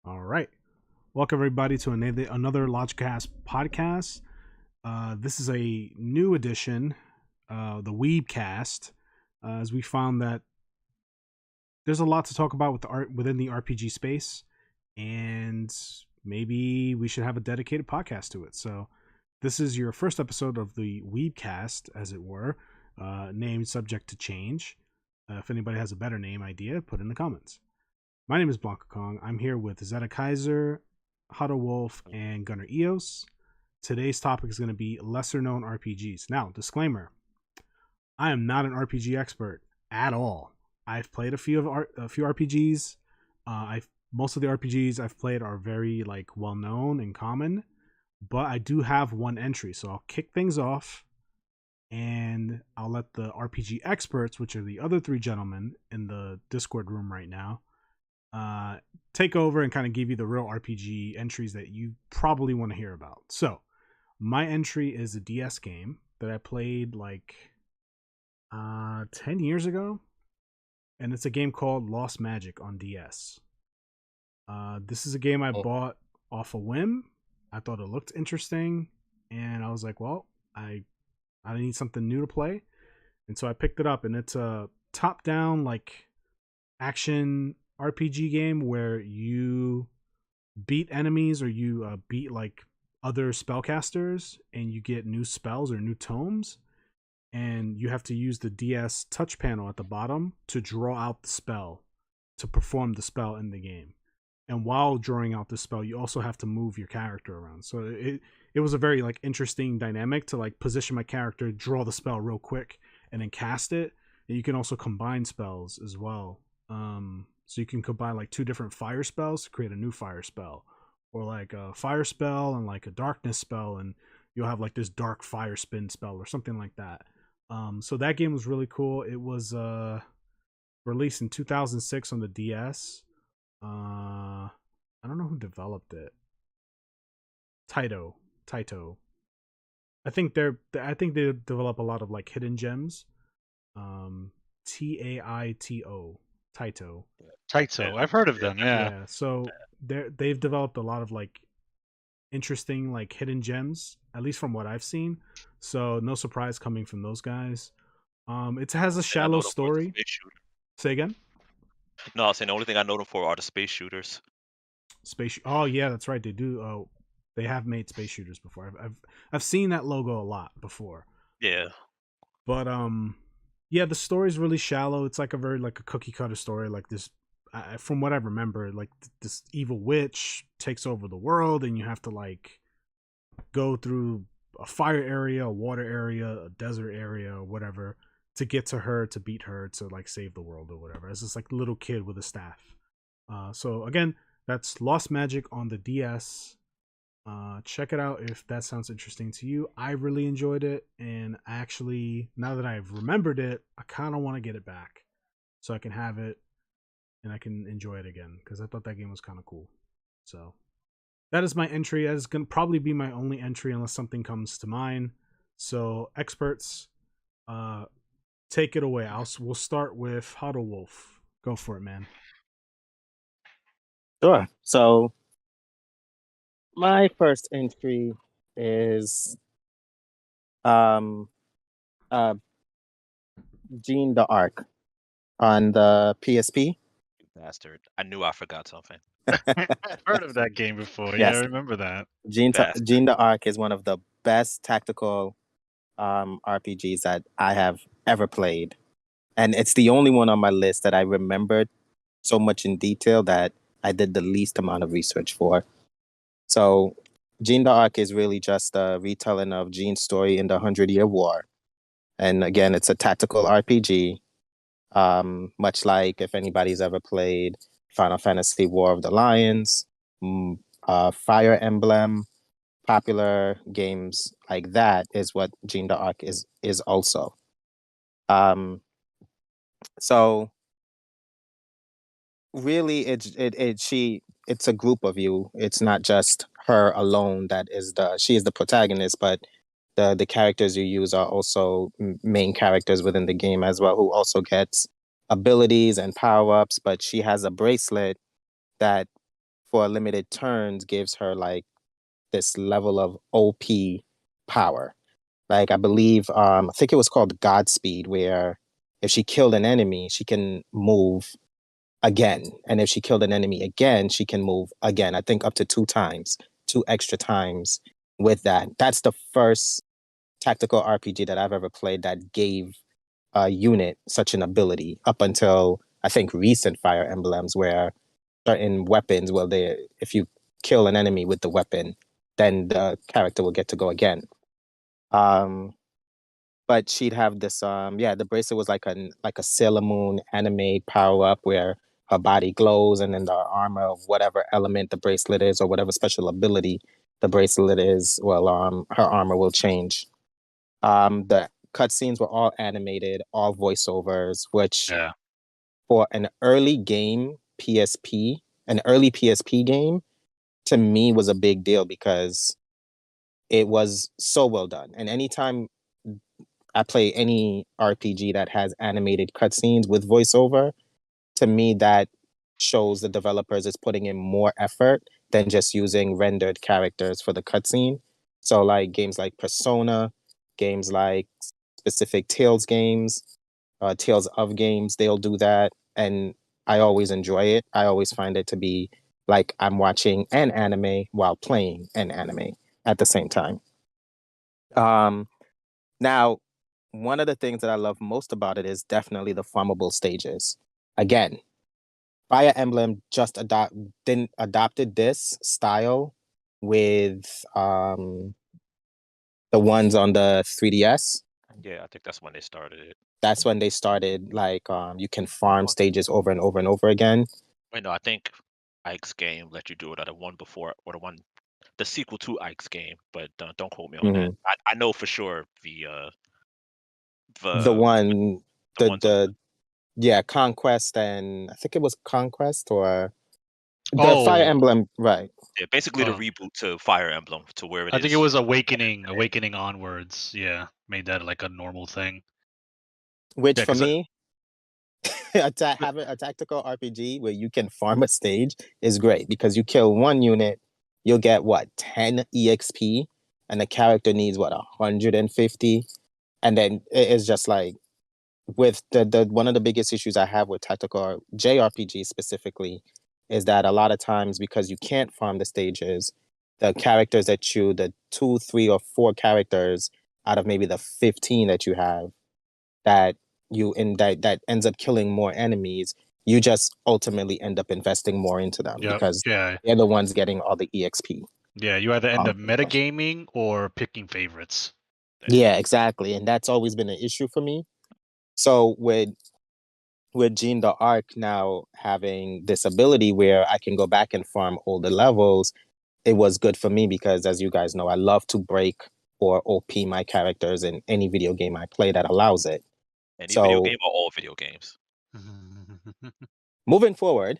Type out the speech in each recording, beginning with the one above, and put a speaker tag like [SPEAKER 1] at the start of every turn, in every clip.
[SPEAKER 1] All right. Welcome, everybody, to another LogiCast podcast. This is a new edition, the Weebcast, as we found that there's a lot to talk about with the art within the RPG space, and maybe we should have a dedicated podcast to it. So, this is your first episode of the Weebcast, as it were, named subject to change. If anybody has a better name idea, put in the comments. My name is Blanka Kong. I'm here with Zeta Kaiser, Huddle Wolf, and Gunnar Eos. Today's topic is going to be lesser known RPGs. Now, disclaimer, I am not an RPG expert at all. I've played a few RPGs. Most of the RPGs I've played are very well known and common, but I do have one entry, so I'll kick things off and I'll let the RPG experts, which are the other three gentlemen in the Discord room right now, take over and kind of give you the real RPG entries that you probably want to hear about. So, my entry is a DS game that I played 10 years ago, and it's a game called Lost Magic on DS. This is a game I bought off a whim. I thought it looked interesting, and I was like, well, I need something new to play. And so I picked it up, and it's a top-down action RPG game where you beat enemies or you beat other spellcasters, and you get new spells or new tomes, and you have to use the DS touch panel at the bottom to draw out the spell, to perform the spell in the game. And while drawing out the spell, you also have to move your character around. So it was a very interesting dynamic to position my character, draw the spell real quick, and then cast it. And you can also combine spells as well. So you can combine two different fire spells to create a new fire spell, or a fire spell and a darkness spell, and you'll have this dark fire spin spell or something like that. So that game was really cool. It was released in 2006 on the DS. I don't know who developed it. Taito. I think they develop a lot of hidden gems. Taito. Taito.
[SPEAKER 2] I've heard of them.
[SPEAKER 1] Yeah. So they've developed a lot of interesting hidden gems, at least from what I've seen. So no surprise coming from those guys. It has a shallow story. Say again?
[SPEAKER 3] No, I was saying the only thing I know them for are the space shooters.
[SPEAKER 1] Oh yeah, that's right. They do. Oh, they have made space shooters before. I've seen that logo a lot before.
[SPEAKER 3] Yeah.
[SPEAKER 1] But yeah, the story's really shallow. It's a very a cookie cutter story. This, from what I remember, this evil witch takes over the world, and you have to go through a fire area, a water area, a desert area, or whatever, to get to her, to beat her, to save the world or whatever. As this little kid with a staff. So again, that's Lost Magic on the DS. Check it out if that sounds interesting to you. I really enjoyed it, and actually, now that I've remembered it, I kind of want to get it back so I can have it and I can enjoy it again, because I thought that game was kind of cool. So that is my entry. That is going to probably be my only entry unless something comes to mind. So experts, take it away. We'll start with Huddle Wolf. Go for it, man.
[SPEAKER 4] Sure. So my first entry is Gene the Ark on the PSP.
[SPEAKER 3] You bastard. I knew I forgot something.
[SPEAKER 2] I've heard of that game before.
[SPEAKER 4] Yes.
[SPEAKER 2] Yeah, I remember that.
[SPEAKER 4] Gene the Ark is one of the best tactical RPGs that I have ever played. And it's the only one on my list that I remembered so much in detail that I did the least amount of research for. So Gene the Ark is really just a retelling of Gene's story in the 100-Year War. And again, it's a tactical RPG, much like if anybody's ever played Final Fantasy War of the Lions, Fire Emblem, popular games like that is what Gene the Ark is also. So really it's a group of you. It's not just her alone she is the protagonist, but the characters you use are also main characters within the game as well, who also gets abilities and power-ups. But she has a bracelet that for limited turns gives her like this level of OP power. Like I believe, I think it was called Godspeed, where if she killed an enemy, she can move again, and if she killed an enemy again, she can move again. I think up to 2 times, 2 extra times with that. That's the first tactical RPG that I've ever played that gave a unit such an ability. Up until I think recent Fire Emblems, where certain weapons, well, they if you kill an enemy with the weapon, then the character will get to go again. But she'd have this the bracelet was like a Sailor Moon anime power up where her body glows, and then the armor of whatever element the bracelet is or whatever special ability the bracelet is, well, her armor will change. The cutscenes were all animated, all voiceovers, which
[SPEAKER 2] Yeah.
[SPEAKER 4] for an early PSP game, to me was a big deal because it was so well done. And anytime I play any RPG that has animated cutscenes with voiceover, to me that shows the developers is putting in more effort than just using rendered characters for the cutscene. So like games like Persona, games like specific Tales games, Tales of games, they'll do that. And I always enjoy it. I always find it to be like I'm watching an anime while playing an anime at the same time. Now, one of the things that I love most about it is definitely the farmable stages. Again, Fire Emblem just adopted this style with the ones on the 3DS.
[SPEAKER 3] Yeah, I think that's when they started it.
[SPEAKER 4] That's when they started like you can farm stages over and over and over again.
[SPEAKER 3] Wait, no, I think Ike's game let you do it, or the one before, or the sequel to Ike's game. But don't quote me on that. I know for sure
[SPEAKER 4] The one,
[SPEAKER 3] the ones on
[SPEAKER 4] yeah, Conquest, and I think it was Conquest or the Fire Emblem, right?
[SPEAKER 3] yeah, basically the reboot to Fire Emblem to where it
[SPEAKER 2] I
[SPEAKER 3] is.
[SPEAKER 2] think it was Awakening onwards. Yeah, made that like a normal thing.
[SPEAKER 4] Which
[SPEAKER 2] Yeah,
[SPEAKER 4] for me, having a tactical RPG where you can farm a stage is great because you kill one unit, you'll get what, 10 EXP, and the character needs what, 150, and then it's just like with the one of the biggest issues I have with tactical JRPG specifically is that a lot of times because you can't farm the stages, the characters the 2, 3, or 4 characters out of maybe the 15 that you have that that ends up killing more enemies, you just ultimately end up investing more into them because they're the ones getting all the EXP.
[SPEAKER 2] Yeah, you either end up metagaming or picking favorites.
[SPEAKER 4] Yeah, exactly. And that's always been an issue for me. So with Jean d'Arc now having this ability where I can go back and farm older levels, it was good for me because, as you guys know, I love to break or OP my characters in any video game I play that allows it.
[SPEAKER 3] Any video game or all video games?
[SPEAKER 4] Moving forward,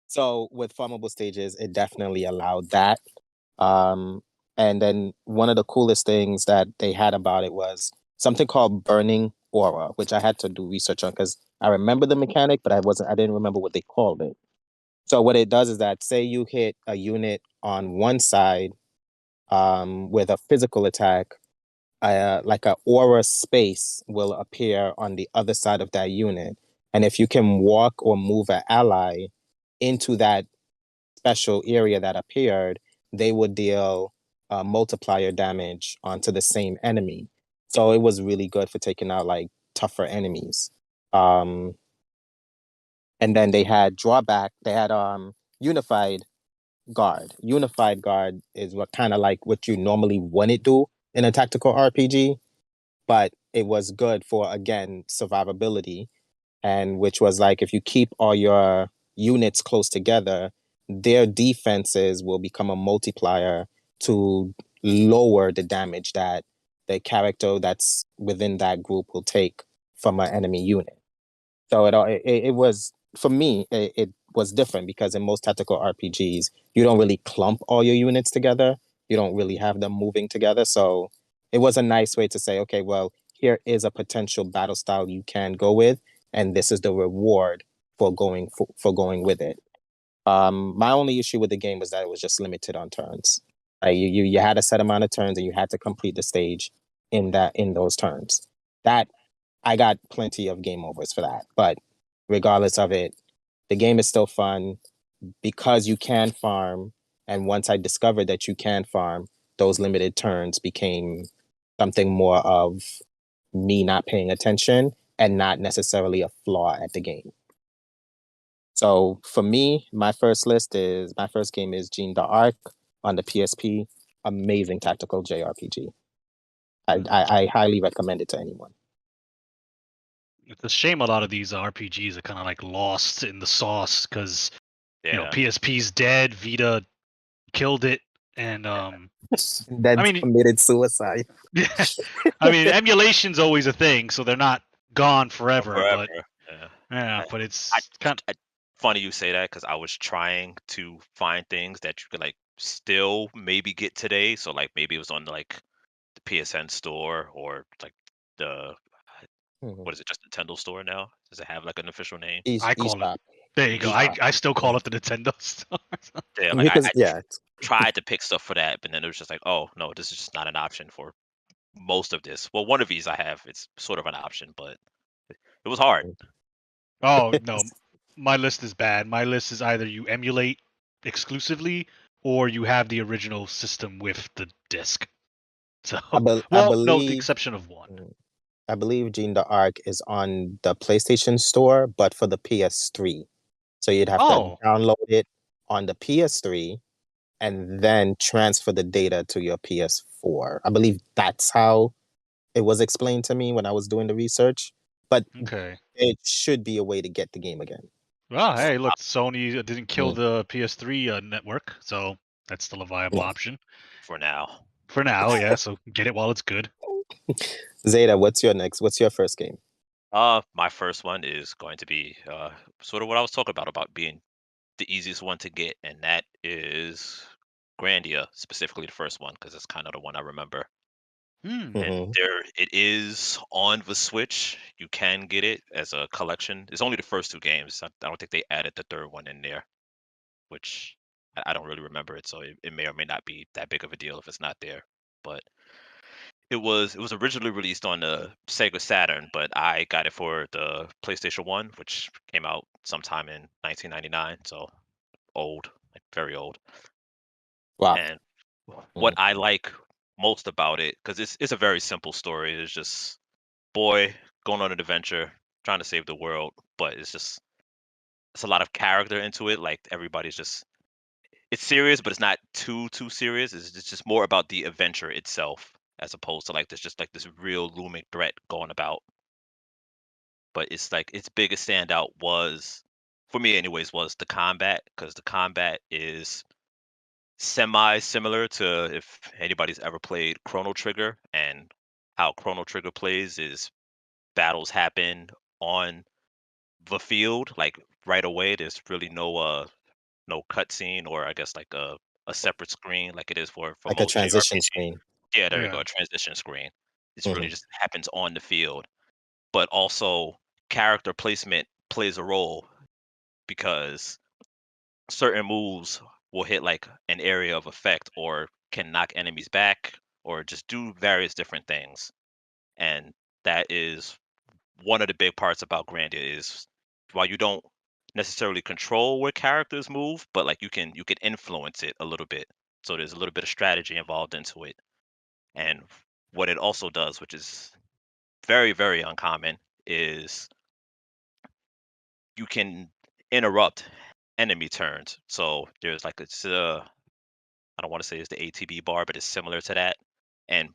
[SPEAKER 4] so with farmable stages, it definitely allowed that. And then one of the coolest things that they had about it was something called burning aura, which I had to do research on because I remember the mechanic, but I didn't remember what they called it. So what it does is that say you hit a unit on one side with a physical attack, like a aura space will appear on the other side of that unit. And if you can walk or move an ally into that special area that appeared, they would deal multiplier damage onto the same enemy. So it was really good for taking out like tougher enemies. And then they had drawback. They had unified guard. Unified guard is what kind of like what you normally wouldn't do in a tactical RPG, but it was good for, again, survivability, and which was like if you keep all your units close together, their defenses will become a multiplier to lower the damage that the character that's within that group will take from an enemy unit. So it was, for me, it was different because in most tactical RPGs, you don't really clump all your units together. You don't really have them moving together. So it was a nice way to say, okay, well, here is a potential battle style you can go with, and this is the reward for going with it. My only issue with the game was that it was just limited on turns. You had a set amount of turns and you had to complete the stage in those turns. That I got plenty of game overs for that. But regardless of it, the game is still fun because you can farm. And once I discovered that you can farm, those limited turns became something more of me not paying attention and not necessarily a flaw at the game. So for me, my first game is Jeanne d'Arc on the PSP. Amazing tactical JRPG. I highly recommend it to anyone.
[SPEAKER 2] It's a shame a lot of these RPGs are kind of like lost in the sauce because PSP's dead, Vita killed it, and
[SPEAKER 4] Then committed suicide.
[SPEAKER 2] Yeah, I mean emulation's always a thing, so they're not gone forever. But but it's kind of
[SPEAKER 3] funny you say that because I was trying to find things that you could like still maybe get today. So like maybe it was on like the PSN store or like the what is it, just Nintendo store now? Does it have like an official name?
[SPEAKER 2] I call it. There you go. I still call it the Nintendo store.
[SPEAKER 3] Yeah, like I tried to pick stuff for that, but then it was just like, oh no, this is just not an option for most of this. Well, one of these I have, it's sort of an option, but it was hard.
[SPEAKER 2] Oh no, my list is bad. My list is either you emulate exclusively or you have the original system with the disc. So, no, the exception of one.
[SPEAKER 4] I believe Jeanne d'Arc is on the PlayStation Store, but for the PS3. So you'd have to download it on the PS3 and then transfer the data to your PS4. I believe that's how it was explained to me when I was doing the research. But it should be a way to get the game again.
[SPEAKER 2] Well, hey, look, Sony didn't kill the PS3 network, so that's still a viable option.
[SPEAKER 3] For now.
[SPEAKER 2] For now, yeah, so get it while it's good.
[SPEAKER 4] Zeta, what's your first game?
[SPEAKER 3] My first one is going to be sort of what I was talking about being the easiest one to get, and that is Grandia, specifically the first one, because it's kind of the one I remember. And it is on the Switch. You can get it as a collection. It's only the first two games. I don't think they added the third one in there, which I don't really remember it, so it may or may not be that big of a deal if it's not there. But it was originally released on the Sega Saturn, but I got it for the PlayStation 1, which came out sometime in 1999, so old, like very old.
[SPEAKER 4] Wow.
[SPEAKER 3] And what I like most about it, because it's a very simple story. It's just boy going on an adventure, trying to save the world, but it's a lot of character into it. Like everybody's it's serious, but it's not too serious. It's just more about the adventure itself, as opposed to like there's just like this real looming threat going about. But it's like its biggest standout was, for me anyways, was the combat, because the combat is semi-similar to if anybody's ever played Chrono Trigger, and how Chrono Trigger plays is battles happen on the field, like right away. There's really no cutscene, or I guess like a separate screen like it is for
[SPEAKER 4] like a
[SPEAKER 3] most
[SPEAKER 4] transition
[SPEAKER 3] JRPGs.
[SPEAKER 4] screen.
[SPEAKER 3] Yeah, there you go, a transition screen. It's really just happens on the field. But also character placement plays a role, because certain moves will hit like an area of effect, or can knock enemies back, or just do various different things. And that is one of the big parts about Grandia, is while you don't necessarily control where characters move, but like you can influence it a little bit. So there's a little bit of strategy involved into it. And what it also does, which is very, very uncommon, is you can interrupt enemy turns. So there's like I don't want to say it's the ATB bar, but it's similar to that.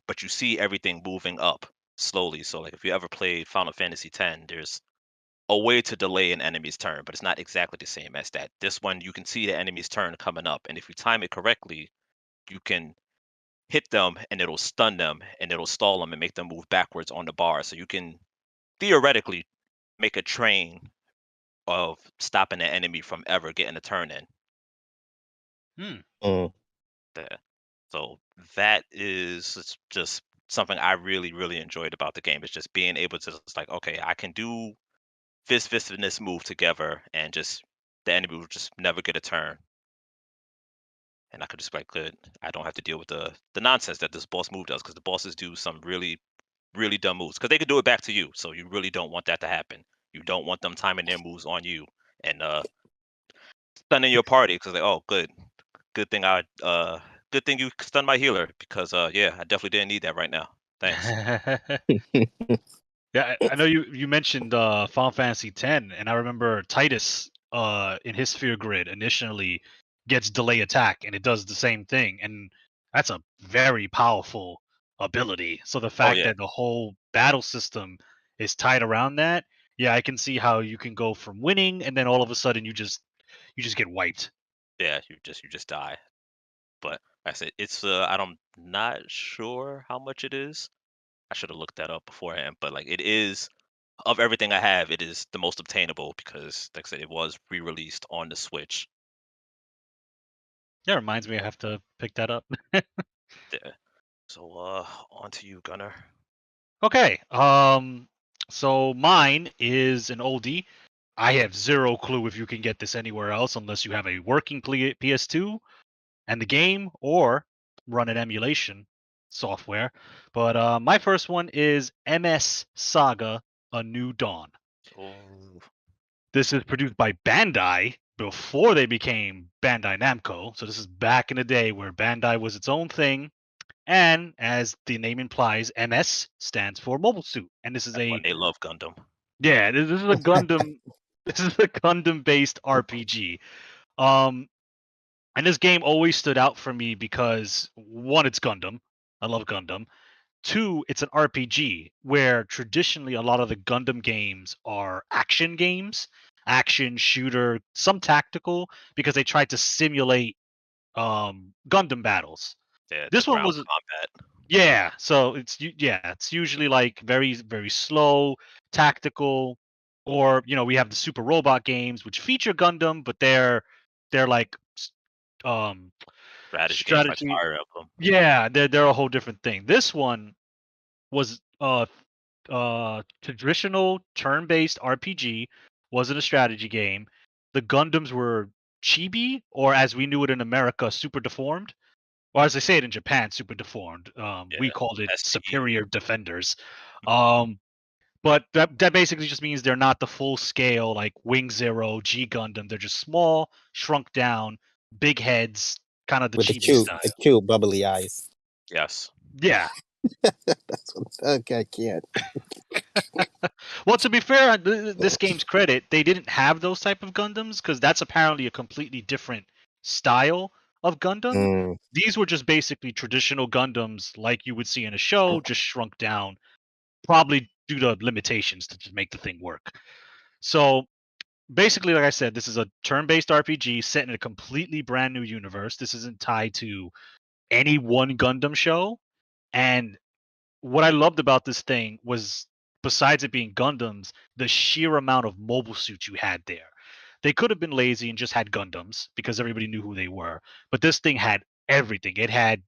[SPEAKER 3] But you see everything moving up slowly. So like if you ever played Final Fantasy X, there's a way to delay an enemy's turn, but it's not exactly the same as that. This one, you can see the enemy's turn coming up, and if you time it correctly, you can hit them and it'll stun them and it'll stall them and make them move backwards on the bar. So you can theoretically make a train of stopping an enemy from ever getting a turn in. So that is just something I really, really enjoyed about the game. It's just being able to just like, okay, I can do fistness move together, and just the enemy will just never get a turn. And I could just like good. I don't have to deal with the nonsense that this boss move does, because the bosses do some really dumb moves, because they could do it back to you. So you really don't want that to happen. You don't want them timing their moves on you and stunning your party, because like, oh, good thing good thing you stunned my healer, because yeah, I definitely didn't need that right now. Thanks.
[SPEAKER 2] Yeah, I know you mentioned Final Fantasy X, and I remember Titus in his sphere grid initially gets delay attack, and it does the same thing, and that's a very powerful ability. So the
[SPEAKER 3] Oh
[SPEAKER 2] fact
[SPEAKER 3] yeah,
[SPEAKER 2] that the whole battle system is tied around that, yeah, I can see how you can go from winning, and then all of a sudden you just get wiped.
[SPEAKER 3] yeah, you just die. But like I said, it's I'm not sure how much it is. I should have looked that up beforehand, but like it is, of everything I have, it is the most obtainable, because like I said, it was re-released on the Switch.
[SPEAKER 2] That reminds me, I have to pick that up.
[SPEAKER 3] There. So on to you, Gunner.
[SPEAKER 2] Okay. So mine is an oldie. I have zero clue if you can get this anywhere else unless you have a working PS2 and the game, or run an emulation software. But my first one is MS Saga: A New Dawn.
[SPEAKER 3] Oh,
[SPEAKER 2] This is produced by Bandai before they became Bandai Namco. So this is back in the day where Bandai was its own thing. And as the name implies, MS stands for Mobile Suit. And this is
[SPEAKER 3] that's when
[SPEAKER 2] a
[SPEAKER 3] they love Gundam.
[SPEAKER 2] yeah, this is a Gundam. This is a Gundam-based RPG. Um, and this game always stood out for me because one, it's Gundam. I love Gundam. Two, it's an RPG where traditionally a lot of the Gundam games are action games, action shooter, some tactical, because they tried to simulate Gundam battles.
[SPEAKER 3] Yeah, the
[SPEAKER 2] This one
[SPEAKER 3] ground
[SPEAKER 2] was
[SPEAKER 3] combat.
[SPEAKER 2] yeah, so it's usually like very very slow, tactical, or we have the Super Robot games which feature Gundam, but they're like um
[SPEAKER 3] Strategy games like
[SPEAKER 2] strategy.
[SPEAKER 3] Fire Emblem.
[SPEAKER 2] Yeah, they're a whole different thing. This one was traditional turn-based RPG, wasn't a strategy game. The Gundams were chibi, or as we knew it in America, super deformed. Or as they say it in Japan, super deformed. We
[SPEAKER 3] Yeah,
[SPEAKER 2] called it
[SPEAKER 3] STE.
[SPEAKER 2] superior defenders. Um, but that basically just means they're not the full scale like Wing Zero, G Gundam. They're just small, shrunk down, big heads, kind of the
[SPEAKER 4] With
[SPEAKER 2] chibi style.
[SPEAKER 4] the cute bubbly eyes.
[SPEAKER 3] Yes.
[SPEAKER 2] Yeah.
[SPEAKER 4] That's what, okay, I can't.
[SPEAKER 2] Well, to be fair, this game's credit, they didn't have those type of Gundams because that's apparently a completely different style of Gundam.
[SPEAKER 4] Mm.
[SPEAKER 2] These were just basically traditional Gundams like you would see in a show, just shrunk down, probably due to limitations to just make the thing work. So basically, like I said, this is a turn-based RPG set in a completely brand new universe. This isn't tied to any one Gundam show. And what I loved about this thing was, besides it being Gundams, the sheer amount of mobile suits you had there. They could have been lazy and just had Gundams because everybody knew who they were. But this thing had everything. It had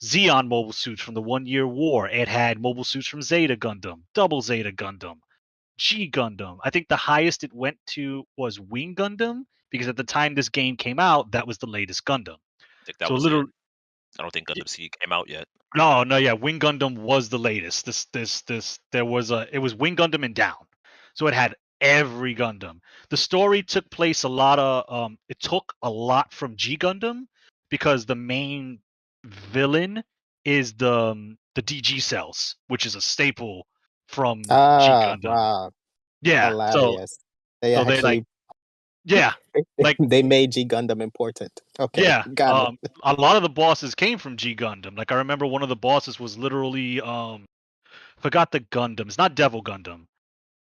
[SPEAKER 2] Xeon mobile suits from the 1 Year War. It had mobile suits from Zeta Gundam, Double Zeta Gundam, G Gundam. I think the highest it went to was Wing Gundam because at the time this game came out, that was the latest Gundam.
[SPEAKER 3] I think that
[SPEAKER 2] So
[SPEAKER 3] was it.
[SPEAKER 2] literally,
[SPEAKER 3] I don't think Gundam Seed came out yet.
[SPEAKER 2] no, yeah, Wing Gundam was the latest. There was it was Wing Gundam and down. So it had every Gundam. The story took place it took a lot from G Gundam because the main villain is the DG cells, which is a staple from G
[SPEAKER 4] Ah,
[SPEAKER 2] Gundam.
[SPEAKER 4] wow.
[SPEAKER 2] Yeah.
[SPEAKER 4] Hilarious. They
[SPEAKER 2] So they like
[SPEAKER 4] actually
[SPEAKER 2] yeah, like
[SPEAKER 4] they made G Gundam important. Okay,
[SPEAKER 2] yeah.
[SPEAKER 4] got it.
[SPEAKER 2] A lot of the bosses came from G Gundam. Like I remember one of the bosses was literally forgot the Gundam. It's not Devil Gundam.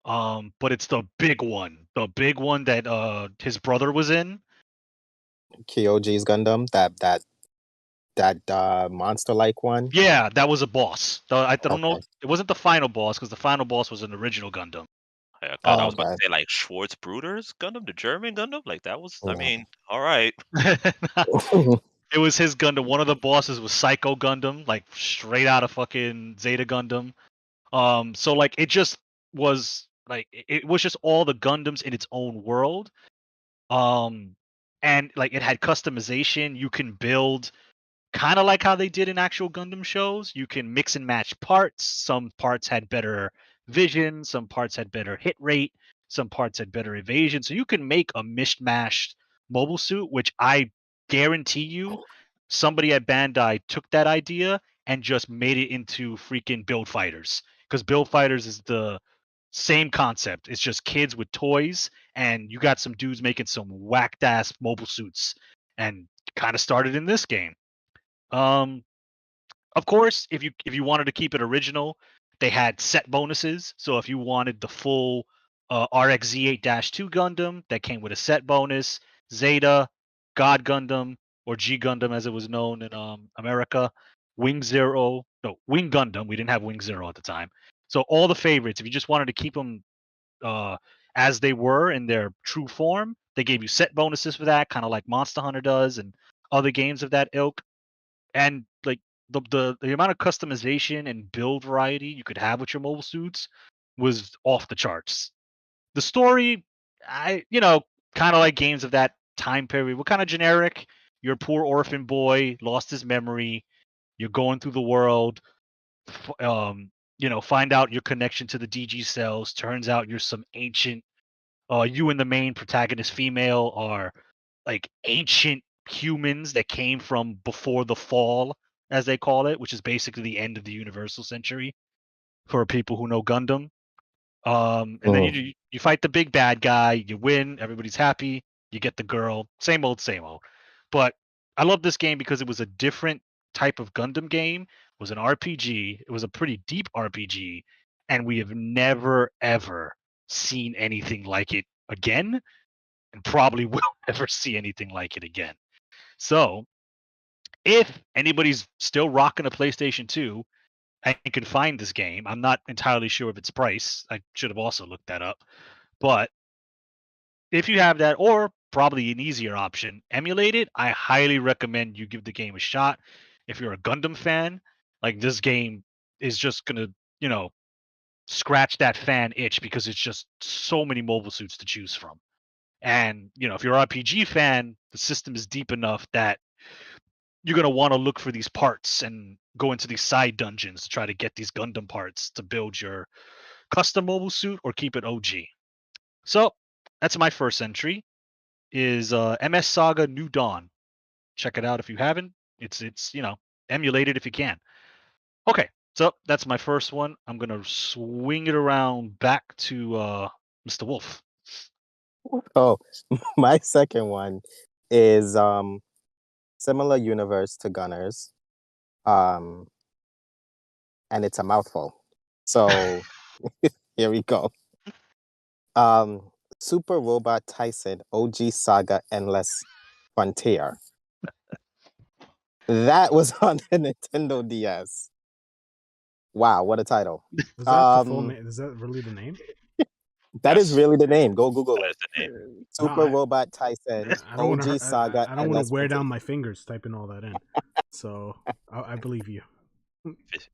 [SPEAKER 2] But it's the big one. The big one that his brother was in.
[SPEAKER 4] Kyoji's Gundam, that monster like one.
[SPEAKER 2] Yeah, that was a boss. I don't know.
[SPEAKER 4] Okay.
[SPEAKER 2] It wasn't the final boss because the final boss was an original Gundam.
[SPEAKER 3] Yeah, God, I was about
[SPEAKER 4] Okay.
[SPEAKER 3] to say like Schwartz Bruder's Gundam, the German Gundam. Like that was. I
[SPEAKER 4] Yeah.
[SPEAKER 3] mean, all right.
[SPEAKER 2] It was his Gundam. One of the bosses was Psycho Gundam, like straight out of fucking Zeta Gundam. So like it just was Like it was just all the Gundams in its own world. And like it had customization. You can build kind of like how they did in actual Gundam shows. You can mix and match parts. Some parts had better vision, some parts had better hit rate, some parts had better evasion. So you can make a mishmashed mobile suit, which I guarantee you somebody at Bandai took that idea and just made it into freaking Build Fighters. Because Build Fighters is the same concept. It's just kids with toys, and you got some dudes making some whacked ass mobile suits, and kind of started in this game. Um, of course, if you wanted to keep it original, they had set bonuses. So if you wanted the full RXZ8-2 Gundam, that came with a set bonus. Zeta, God Gundam, or G Gundam as it was known in America. Wing Zero, no, Wing Gundam. We didn't have Wing Zero at the time. So all the favorites, if you just wanted to keep them as they were in their true form, they gave you set bonuses for that, kind of like Monster Hunter does and other games of that ilk. And like the amount of customization and build variety you could have with your mobile suits was off the charts. The story, kind of like games of that time period, were kind of generic. You're a poor orphan boy, lost his memory. You're going through the world, find out your connection to the DG cells. Turns out you're some ancient. You and the main protagonist, female, are like ancient humans that came from before the fall, as they call it, which is basically the end of the Universal Century for people who know Gundam. And then you fight the big bad guy, you win, everybody's happy, you get the girl, same old, same old. But I love this game because it was a different type of Gundam game. It was an RPG. It was a pretty deep RPG, and we have never ever seen anything like it again, and probably will never see anything like it again. So, if anybody's still rocking a PlayStation 2 and can find this game, I'm not entirely sure of its price. I should have also looked that up. But if you have that, or probably an easier option, emulate it, I highly recommend you give the game a shot. If you're a Gundam fan, like this game is just going to, scratch that fan itch because it's just so many mobile suits to choose from. And, if you're an RPG fan, the system is deep enough that you're going to want to look for these parts and go into these side dungeons to try to get these Gundam parts to build your custom mobile suit or keep it OG. So that's my first entry is MS Saga New Dawn. Check it out if you haven't. It's emulate it if you can. Okay, so that's my first one. I'm going to swing it around back to Mr. Wolf.
[SPEAKER 4] Oh, my second one is similar universe to Gunners, and it's a mouthful. So here we go. Super Robot Tyson OG Saga Endless Frontier. That was on the Nintendo DS. Wow, what a title!
[SPEAKER 1] Is that the full name? Is that really the name?
[SPEAKER 4] That is really the name. Go Google it.
[SPEAKER 3] The name.
[SPEAKER 4] Super Robot Tyson OG Saga.
[SPEAKER 1] I don't want to wear down my fingers typing all that in. So I believe you.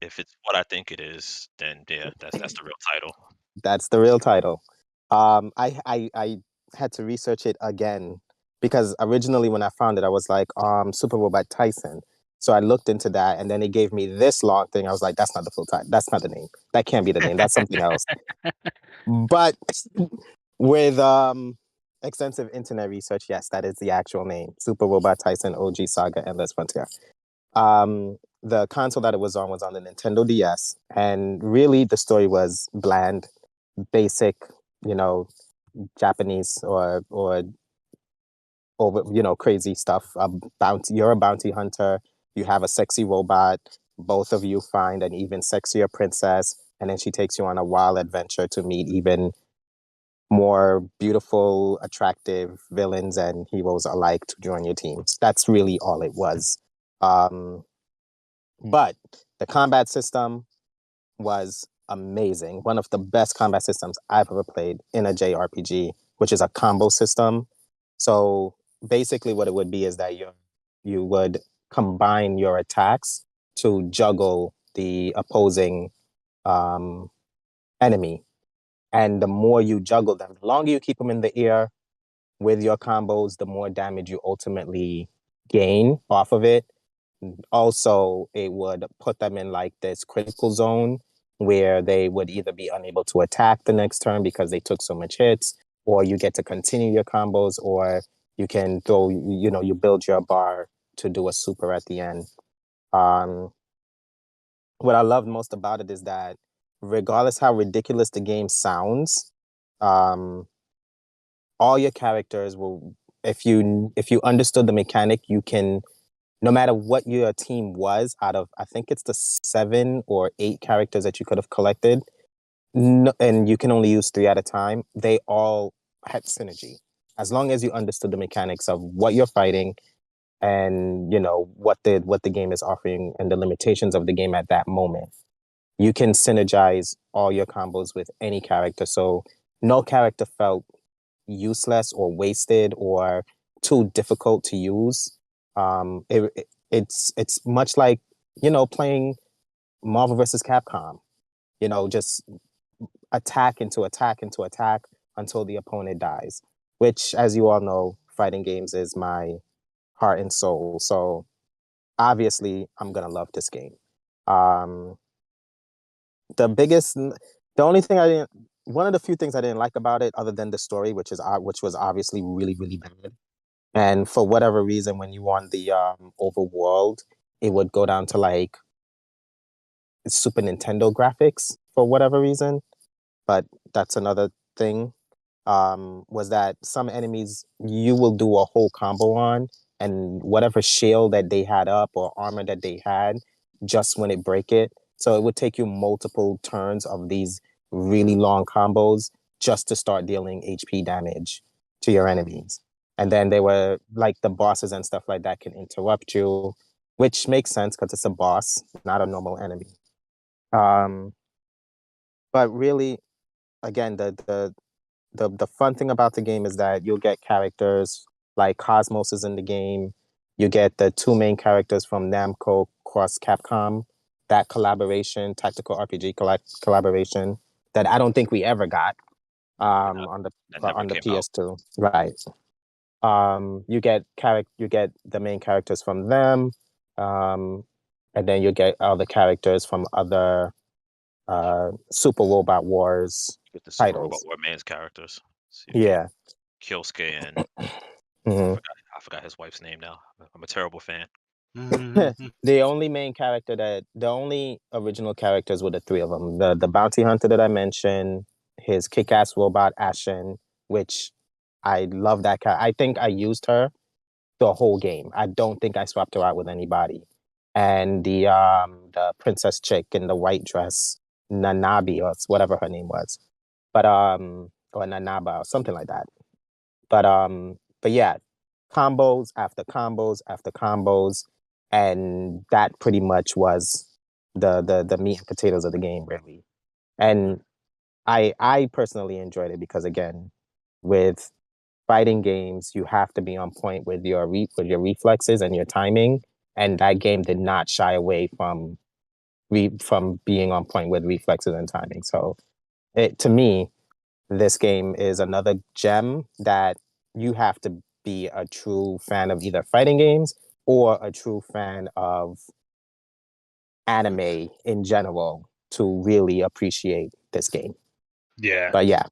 [SPEAKER 3] If it's what I think it is, then yeah, that's the real title.
[SPEAKER 4] That's the real title. I had to research it again because originally when I found it, I was like, Super Robot Tyson. So I looked into that, and then it gave me this long thing. I was like, that's not the full title. That's not the name. That can't be the name. That's something else. But with extensive internet research, yes, that is the actual name. Super Robot Tyson OG Saga Endless Frontier. The console that it was on the Nintendo DS, and really the story was bland, basic, Japanese or crazy stuff. You're a bounty hunter. You have a sexy robot. Both of you find an even sexier princess, and then she takes you on a wild adventure to meet even more beautiful, attractive villains and heroes alike to join your teams. That's really all it was. But the combat system was amazing. One of the best combat systems I've ever played in a JRPG, which is a combo system. So basically what it would be is that you would combine your attacks to juggle the opposing enemy. And the more you juggle them, the longer you keep them in the air with your combos, the more damage you ultimately gain off of it. Also, it would put them in like this critical zone where they would either be unable to attack the next turn because they took so much hits, or you get to continue your combos, or you can throw, you build your bar to do a super at the end. What I love most about it is that regardless how ridiculous the game sounds, um, all your characters will, if you understood the mechanic, you can, no matter what your team was, out of I think it's the 7 or 8 characters that you could have collected, no, and you can only use 3 at a time, they all had synergy. As long as you understood the mechanics of what you're fighting and what the game is offering and the limitations of the game at that moment, you can synergize all your combos with any character. So no character felt useless or wasted or too difficult to use. It's much like playing Marvel versus Capcom. Just attack into attack into attack until the opponent dies. Which, as you all know, fighting games is my heart and soul. So obviously, I'm gonna love this game. Um, the only thing I didn't, one of the few things I didn't like about it, other than the story, which was obviously really really bad, and for whatever reason, when you want the overworld, it would go down to like Super Nintendo graphics for whatever reason. But that's another thing. Was that some enemies you will do a whole combo on, and whatever shield that they had up or armor that they had, just when it break it. So it would take you multiple turns of these really long combos just to start dealing HP damage to your enemies. And then they were like the bosses and stuff like that can interrupt you, which makes sense because it's a boss, not a normal enemy. But really, again, the fun thing about the game is that you'll get characters like Cosmos is in the game. You get the 2 main characters from Namco cross Capcom. That collaboration, tactical RPG collaboration that I don't think we ever got on the PS2. Right. You get the main characters from them, and then you get other characters from other Super Robot Wars
[SPEAKER 3] Get the Super
[SPEAKER 4] titles.
[SPEAKER 3] Robot War man's characters. So
[SPEAKER 4] Yeah.
[SPEAKER 3] Kyosuke and
[SPEAKER 4] Mhm.
[SPEAKER 3] I forgot his wife's name now. I'm a terrible fan.
[SPEAKER 4] The only original characters were the 3 of them. The bounty hunter that I mentioned, his kick-ass robot Ashen, which I love that character. I think I used her the whole game. I don't think I swapped her out with anybody. And the princess chick in the white dress, Nanabi or whatever her name was. But or Nanaba or something like that. But yeah, combos after combos after combos, and that pretty much was the meat and potatoes of the game, really. And I personally enjoyed it because, again, with fighting games, you have to be on point with your reflexes and your timing, and that game did not shy away from being on point with reflexes and timing. So to me, this game is another gem that you have to be a true fan of either fighting games or a true fan of anime in general to really appreciate this game.
[SPEAKER 2] Yeah.
[SPEAKER 4] But yeah.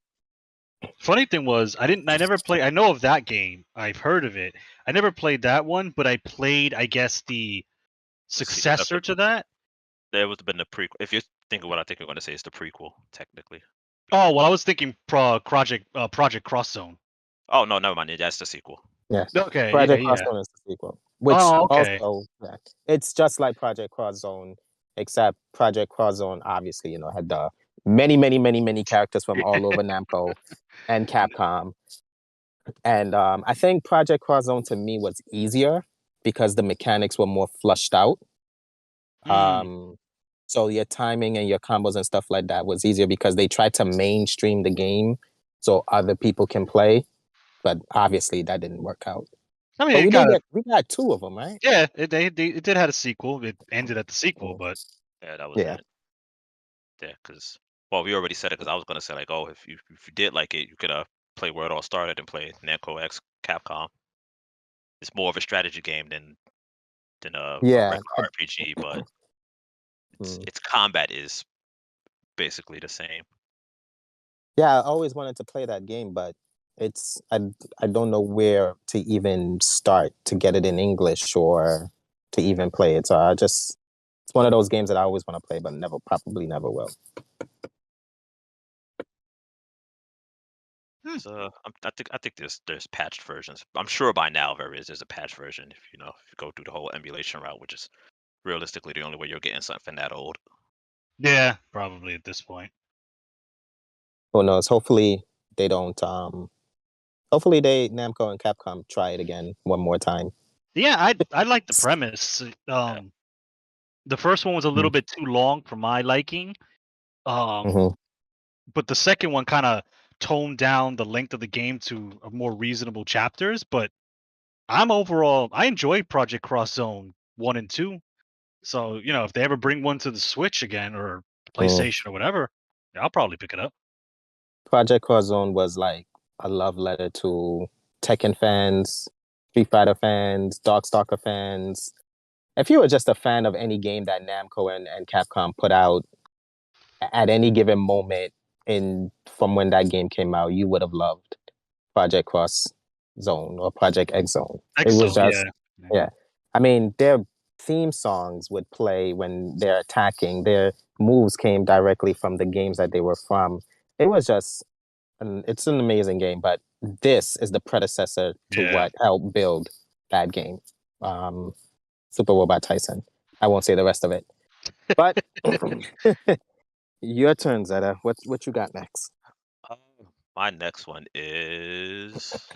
[SPEAKER 2] Funny thing was, I never played. I know of that game. I've heard of it. I never played that one, but I played, I guess, the successor to that.
[SPEAKER 3] There would have been the prequel. If you think of what I think you're going to say, it's the prequel, technically.
[SPEAKER 2] Oh well, I was thinking Project Cross Zone.
[SPEAKER 3] Oh no, never mind. That's the sequel.
[SPEAKER 4] Yeah.
[SPEAKER 2] Okay.
[SPEAKER 4] Project
[SPEAKER 2] Yeah.
[SPEAKER 4] Cross Zone is the sequel, which
[SPEAKER 2] okay.
[SPEAKER 4] also it's just like Project Cross Zone, except Project Cross Zone obviously had the many characters from all over Namco and Capcom. And I think Project Cross Zone to me was easier because the mechanics were more flushed out. So your timing and your combos and stuff like that was easier because they tried to mainstream the game so other people can play. But obviously that didn't work out.
[SPEAKER 2] I mean,
[SPEAKER 4] we got 2 of them, right?
[SPEAKER 2] Yeah, it did have a sequel. It ended at the sequel, but
[SPEAKER 3] yeah, that was it. Yeah, because Well, we already said it because I was gonna say like, oh, if you did like it, you could play Where It All Started and play Namco X Capcom. It's more of a strategy game than a
[SPEAKER 4] Yeah.
[SPEAKER 3] regular RPG, but
[SPEAKER 4] Mm.
[SPEAKER 3] its combat is basically the same.
[SPEAKER 4] Yeah, I always wanted to play that game, but it's I don't know where to even start to get it in English or to even play it. So it's one of those games that I always want to play, but probably never will.
[SPEAKER 3] I think there's patched versions. I'm sure by now there's a patched version if you go through the whole emulation route, which is realistically the only way you're getting something that old.
[SPEAKER 2] Yeah, probably at this point.
[SPEAKER 4] Who knows? Hopefully they don't. Hopefully Namco and Capcom try it again one more time.
[SPEAKER 2] Yeah, I like the premise. The first one was a little bit too long for my liking. But the second one kind of toned down the length of the game to a more reasonable chapters. But I enjoy Project Cross Zone 1 and 2. So, if they ever bring one to the Switch again or PlayStation or whatever, I'll probably pick it up.
[SPEAKER 4] Project Cross Zone was like a love letter to Tekken fans, Street Fighter fans, Darkstalker fans. If you were just a fan of any game that Namco and Capcom put out at any given moment from when that game came out, you would have loved Project Cross Zone or Project X Zone. It was just yeah. I mean, their theme songs would play when they're attacking. Their moves came directly from the games that they were from. It was just it's an amazing game, but this is the predecessor to what helped build that game. Super Robot Tyson. I won't say the rest of it. But your turn, Zeta. What you got next?
[SPEAKER 3] My next one is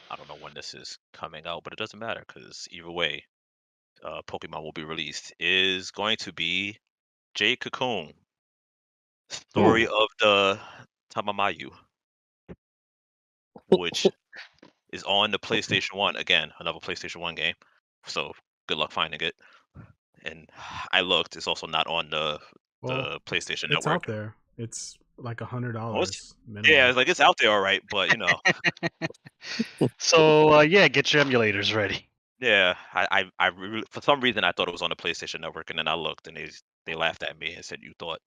[SPEAKER 3] I don't know when this is coming out, but it doesn't matter because either way, Pokemon will be released. Is going to be Jade Cocoon, Story of the Tamamayu, which is on the PlayStation 1. Again, another PlayStation 1 game. So good luck finding it. And I looked; it's also not on the PlayStation
[SPEAKER 1] It's
[SPEAKER 3] Network.
[SPEAKER 1] out there. It's like $100 minimum.
[SPEAKER 3] Yeah, it's like it's out there, all right, but
[SPEAKER 2] So get your emulators ready.
[SPEAKER 3] Yeah, I really, for some reason I thought it was on the PlayStation Network, and then I looked, and they laughed at me and said you thought.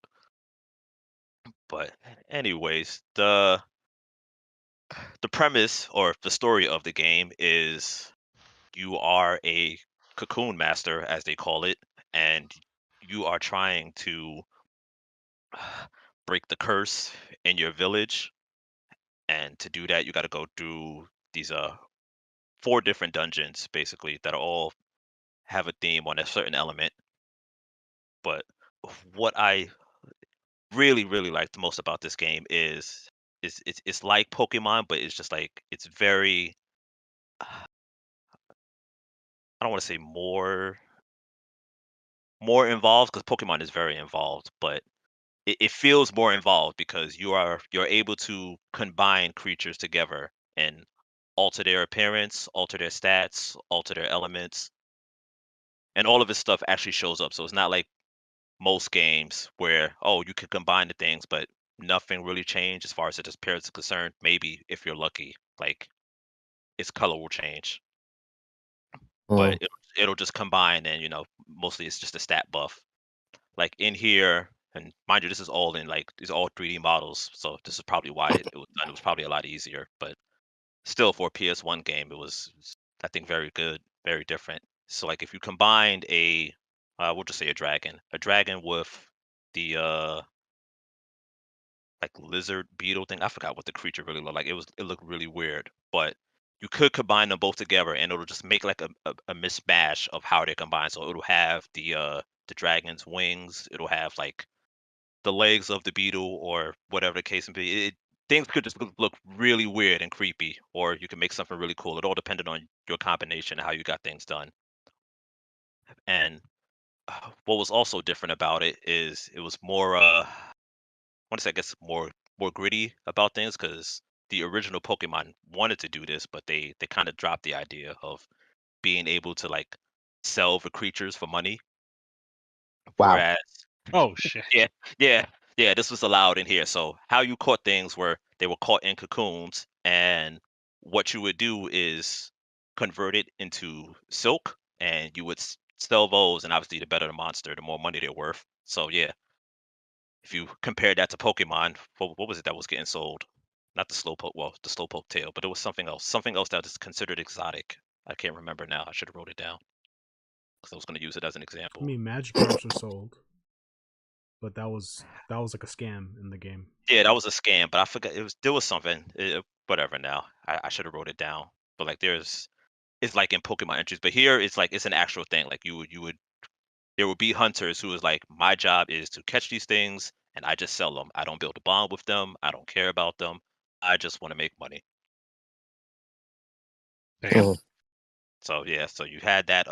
[SPEAKER 3] But anyways, the premise or the story of the game is you are a cocoon master, as they call it, and you are trying to break the curse in your village. And to do that, you got to go through these 4 different dungeons, basically, that all have a theme on a certain element. But what I really, really like the most about this game is it's like Pokemon, but it's just like it's very I don't want to say more involved because Pokemon is very involved, but it feels more involved because you're able to combine creatures together and alter their appearance, alter their stats, alter their elements, and all of this stuff actually shows up. So it's not like most games where you can combine the things, but nothing really changed as far as its appearance is concerned. Maybe if you're lucky, like its color will change, but it'll just combine, and mostly it's just a stat buff. Like in here, and mind you, this is all in like these all 3D models, so this is probably why it was done. It was probably a lot easier, but still for a PS1 game, it was I think very good, very different. So like if you combined we'll just say a dragon with the like lizard beetle thing. I forgot what the creature really looked like. It looked really weird, but you could combine them both together, and it'll just make like a mismatch of how they're combined. So it'll have the dragon's wings. It'll have like the legs of the beetle or whatever the case may be. Things could just look really weird and creepy, or you can make something really cool. It all depended on your combination and how you got things done. And what was also different about it is it was more want to say I guess more gritty about things because the original Pokemon wanted to do this, but they kind of dropped the idea of being able to like sell the creatures for money.
[SPEAKER 4] Wow.
[SPEAKER 3] Whereas
[SPEAKER 2] Oh shit.
[SPEAKER 3] yeah, Yeah, this was allowed in here. So how you caught things were they were caught in cocoons, and what you would do is convert it into silk, and you would sell those. And obviously, the better the monster, the more money they're worth. So yeah, if you compare that to Pokemon, what was it that was getting sold? Not the Slowpoke, well, the Slowpoke tail, but it was something else that is considered exotic. I can't remember now. I should have wrote it down because I was going to use it as an
[SPEAKER 1] I
[SPEAKER 3] example.
[SPEAKER 1] mean, Magikarps are sold, but that was like a scam in the game.
[SPEAKER 3] Yeah, that was a scam, but I forgot there was something. Whatever. Now I should have wrote it down. But like, it's like in Pokemon entries, but here it's like it's an actual thing. Like you would there would be hunters who was like, my job is to catch these things, and I just sell them. I don't build a bond with them. I don't care about them. I just want to make money.
[SPEAKER 2] Damn.
[SPEAKER 3] So yeah, so you had that.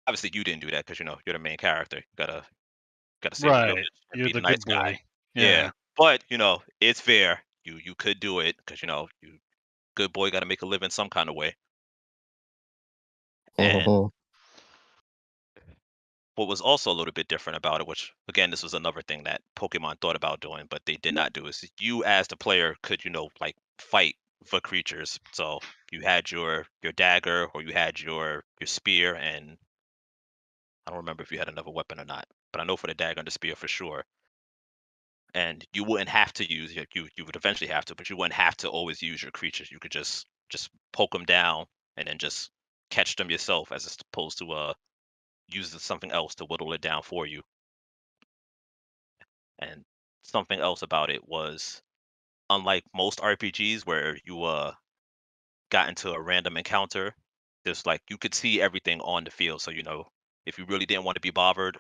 [SPEAKER 3] Obviously you didn't do that because you're the main character. You gotta save the village
[SPEAKER 2] Right.
[SPEAKER 3] and
[SPEAKER 2] You're
[SPEAKER 3] be the
[SPEAKER 2] the
[SPEAKER 3] nice
[SPEAKER 2] good
[SPEAKER 3] guy.
[SPEAKER 2] boy.
[SPEAKER 3] Yeah,
[SPEAKER 2] Yeah.
[SPEAKER 3] but it's fair. You could do it because you good boy got to make a living some kind of way. And what was also a little bit different about it, which again, this was another thing that Pokemon thought about doing, but they did not do, is you as the player could, like fight the creatures. So you had your dagger, or you had your spear, and I don't remember if you had another weapon or not, but I know for the dagger and the spear for sure. And you wouldn't have to use you would eventually have to, but you wouldn't have to always use your creatures. You could just poke them down and then just catch them yourself, as opposed to using something else to whittle it down for you. And something else about it was, unlike most RPGs where you got into a random encounter, there's like you could see everything on the field. So if you really didn't want to be bothered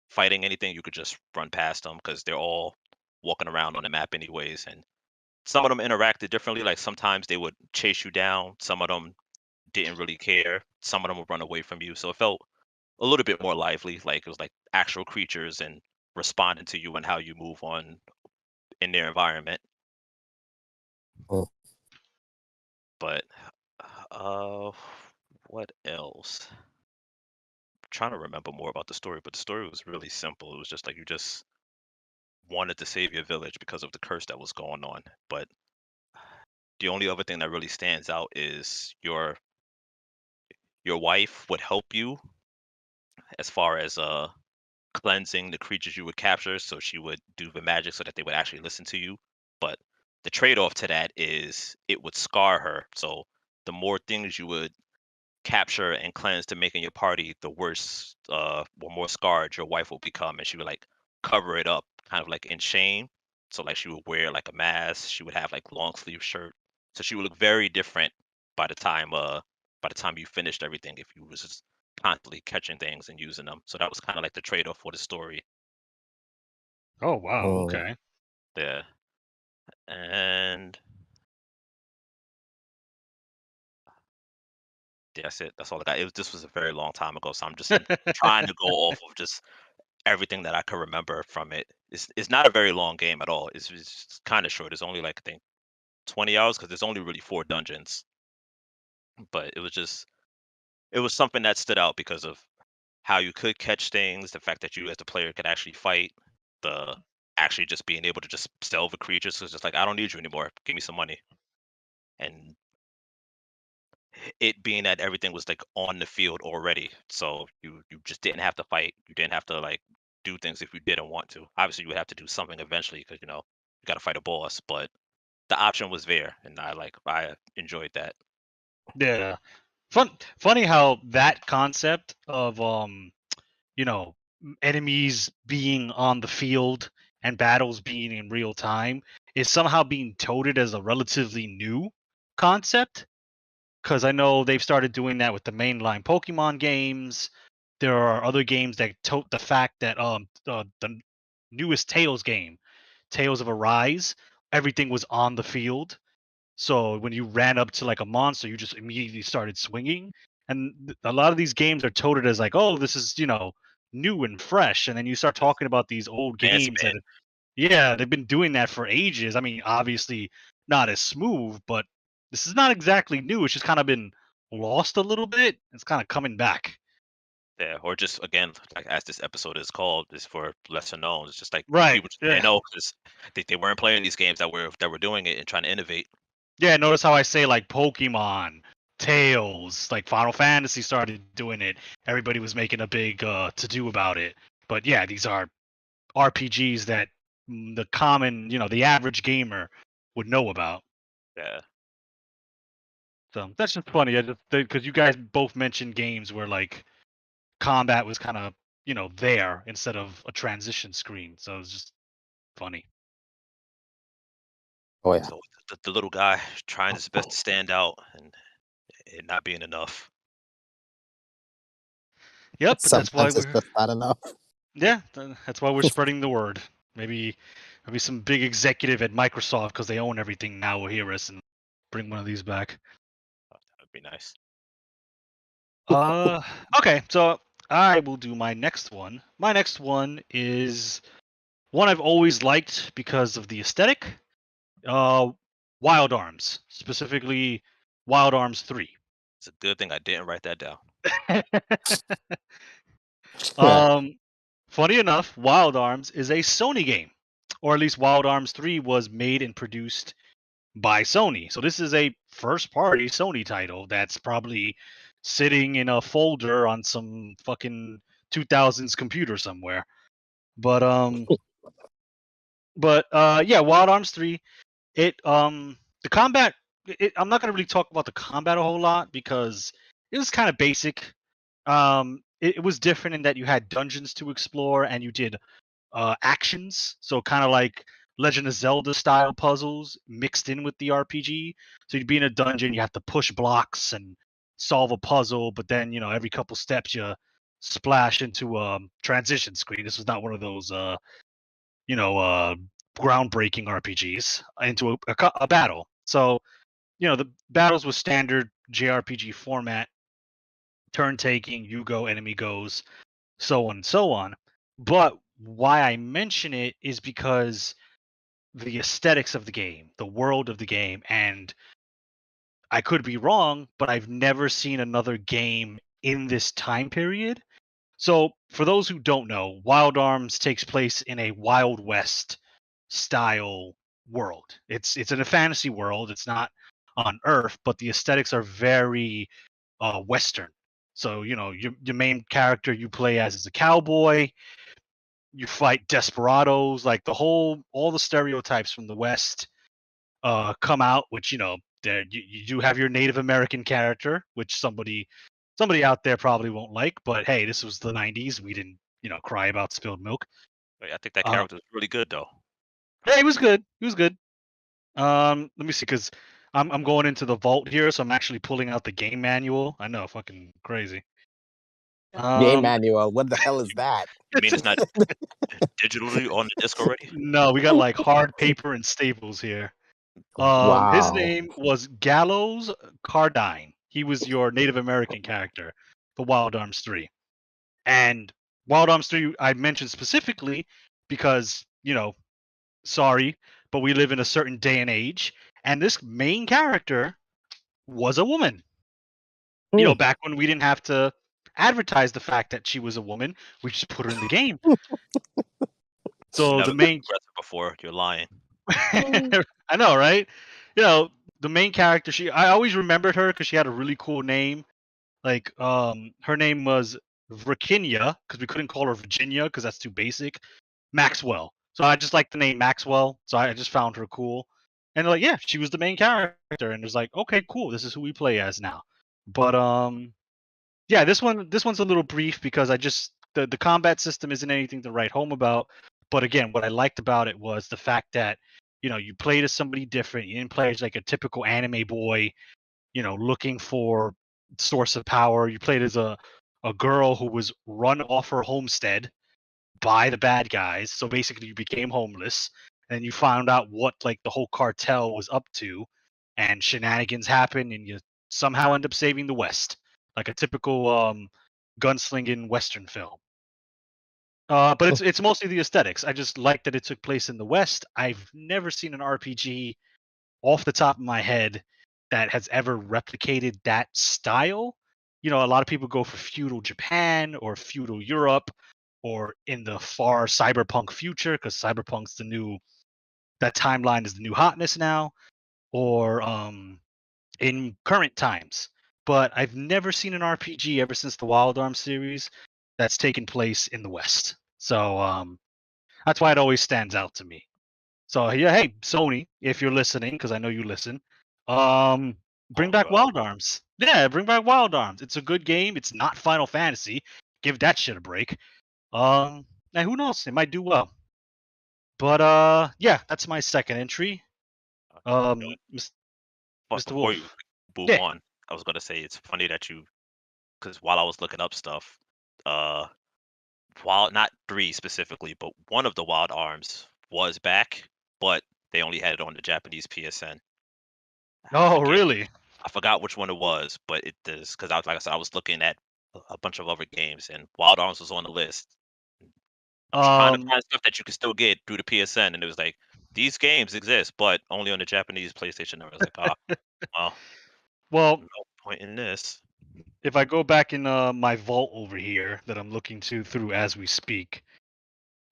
[SPEAKER 3] fighting anything, you could just run past them because they're all walking around on the map anyways. And some of them interacted differently. Like sometimes they would chase you down. Some of them didn't really care. Some of them would run away from you. So it felt a little bit more lively. Like it was like actual creatures and responding to you and how you move on in their environment. But what else? I'm trying to remember more about the story, but the story was really simple. It was just like you just wanted to save your village because of the curse that was going on. But the only other thing that really stands out is your wife would help you as far as cleansing the creatures you would capture. So she would do the magic so that they would actually listen to you. But the trade-off to that is it would scar her. So the more things you would capture and cleanse to make in your party, the worse or more scarred your wife will become, and she would like cover it up, kind of like in shame. So like she would wear like a mask, she would have like long sleeve shirt, so she would look very different by the time you finished everything, if you was just constantly catching things and using them. So that was kind of like the trade-off for the story.
[SPEAKER 2] Oh wow. Okay.
[SPEAKER 3] Yeah. And that's it. That's all I got. This was a very long time ago, so I'm trying to go off of just everything that I can remember from it. It's not a very long game at all. It's kind of short. It's only like I think 20 hours because there's only really 4 dungeons. But it was something that stood out because of how you could catch things, the fact that you as the player could actually fight, the actually just being able to just sell the creatures. So it's just like, I don't need you anymore. Give me some money. And it being that everything was like on the field already, so you just didn't have to fight. You didn't have to like do things if you didn't want to. Obviously, you would have to do something eventually because you got to fight a boss. But the option was there, and I enjoyed that.
[SPEAKER 2] Yeah. Funny how that concept of you know, enemies being on the field and battles being in real time is somehow being touted as a relatively new concept. Because I know they've started doing that with the mainline Pokemon games. There are other games that tote the fact that the newest Tales game, Tales of Arise, everything was on the field. So when you ran up to like a monster, you just immediately started swinging. And a lot of these games are touted as like, oh, this is new and fresh. And then you start talking about these old games
[SPEAKER 3] Advancement.
[SPEAKER 2] that, yeah, they've been doing that for ages. I mean, obviously not as smooth, but this is not exactly new. It's just kind of been lost a little bit. It's kind of coming back.
[SPEAKER 3] Yeah, or just again, like as this episode is called, is for lesser known. It's just like
[SPEAKER 2] Right.
[SPEAKER 3] people just didn't know because they weren't playing these games that were doing it and trying to innovate.
[SPEAKER 2] Yeah, notice how I say like Pokemon, Tales, like Final Fantasy started doing it. Everybody was making a big to do about it. But yeah, these are RPGs that the common, the average gamer would know about.
[SPEAKER 3] Yeah.
[SPEAKER 2] So that's just funny. Because you guys both mentioned games where like combat was kind of, there instead of a transition screen. So it's just funny.
[SPEAKER 4] Oh yeah.
[SPEAKER 3] So the little guy trying his best to stand out and it not being enough.
[SPEAKER 2] Yep, but that's why
[SPEAKER 4] Sometimes it's just not enough.
[SPEAKER 2] that's why we're spreading the word. Maybe some big executive at Microsoft, because they own everything now, will hear us and bring one of these back.
[SPEAKER 3] That'd be nice.
[SPEAKER 2] Okay, so I will do my next one. My next one is one I've always liked because of the aesthetic. Wild Arms, specifically Wild Arms 3.
[SPEAKER 3] It's a good thing I didn't write that down.
[SPEAKER 2] Funny enough, Wild Arms is a Sony game, or at least Wild Arms 3 was made and produced by Sony. So this is a first-party Sony title that's probably sitting in a folder on some fucking 2000s computer somewhere. But yeah, Wild Arms 3. The combat. I'm not gonna really talk about the combat a whole lot because it was kind of basic. It was different in that you had dungeons to explore and you did actions, so kind of like Legend of Zelda style puzzles mixed in with the RPG. So you'd be in a dungeon, you have to push blocks and solve a puzzle, but then every couple steps you splash into a transition screen. This was not one of those groundbreaking RPGs into a battle. So the battles was standard JRPG format, turn taking, you go, enemy goes, so on and so on. But why I mention it is because the aesthetics of the game, the world of the game, and I could be wrong, but I've never seen another game in this time period. So, for those who don't know, Wild Arms takes place in a Wild West style world. It's in a fantasy world. It's not on Earth, but the aesthetics are very Western. So, your main character you play as is a cowboy. You fight desperados, like all the stereotypes from the West come out, which there you do have your Native American character, which somebody out there probably won't like, but hey, this was the 90s. We didn't cry about spilled milk.
[SPEAKER 3] I think that character was really good though.
[SPEAKER 2] Yeah, he was good. Let me see, because I'm going into the vault here, so I'm actually pulling out the game manual. I know, fucking crazy.
[SPEAKER 4] Game manual. What the hell is that?
[SPEAKER 3] You mean it's not digitally on the disc already?
[SPEAKER 2] No, we got like hard paper and staples here.
[SPEAKER 4] Wow.
[SPEAKER 2] His name was Gallows Cardine. He was your Native American character for Wild Arms 3. And Wild Arms 3 I mentioned specifically because, sorry, but we live in a certain day and age, and this main character was a woman. Back when we didn't have to advertise the fact that she was a woman, we just put her in the game. So the main
[SPEAKER 3] before you're lying.
[SPEAKER 2] I know, right? The main character, I always remembered her because she had a really cool name. Like, her name was Virginia, because we couldn't call her Virginia because that's too basic. Maxwell. So I just like the name Maxwell, so I just found her cool. And like, yeah, she was the main character, and it's like, okay, cool, this is who we play as now. But yeah, this one's a little brief because the combat system isn't anything to write home about. But again, what I liked about it was the fact that you played as somebody different. You didn't play as like a typical anime boy, looking for source of power. You played as a girl who was run off her homestead by the bad guys. So basically, you became homeless, and you found out what like the whole cartel was up to, and shenanigans happen, and you somehow end up saving the West, like a typical gunslinging Western film. But it's mostly the aesthetics. I just like that it took place in the West. I've never seen an RPG off the top of my head that has ever replicated that style. a lot of people go for feudal Japan or feudal Europe or in the far cyberpunk future, because cyberpunk's that timeline is the new hotness now, or in current times. But I've never seen an RPG ever since the Wild Arms series that's taken place in the West. So that's why it always stands out to me. So yeah, hey Sony, if you're listening, because I know you listen, bring back Wild Arms. Yeah, bring back Wild Arms. It's a good game. It's not Final Fantasy. Give that shit a break. And who knows? It might do well. But yeah, that's my second entry. Mr.
[SPEAKER 3] Before
[SPEAKER 2] Wolf.
[SPEAKER 3] you move
[SPEAKER 2] Yeah.
[SPEAKER 3] on, I was gonna say it's funny that because while I was looking up stuff, while not 3 specifically, but one of the Wild Arms was back, but they only had it on the Japanese PSN.
[SPEAKER 2] Oh, really?
[SPEAKER 3] I forgot which one it was, but it is because like I said, I was looking at a bunch of other games, and Wild Arms was on the list. I'm trying to find stuff that you can still get through the PSN, and it was like these games exist, but only on the Japanese PlayStation. I was like, well, no point in this.
[SPEAKER 2] If I go back in my vault over here that I'm looking through as we speak,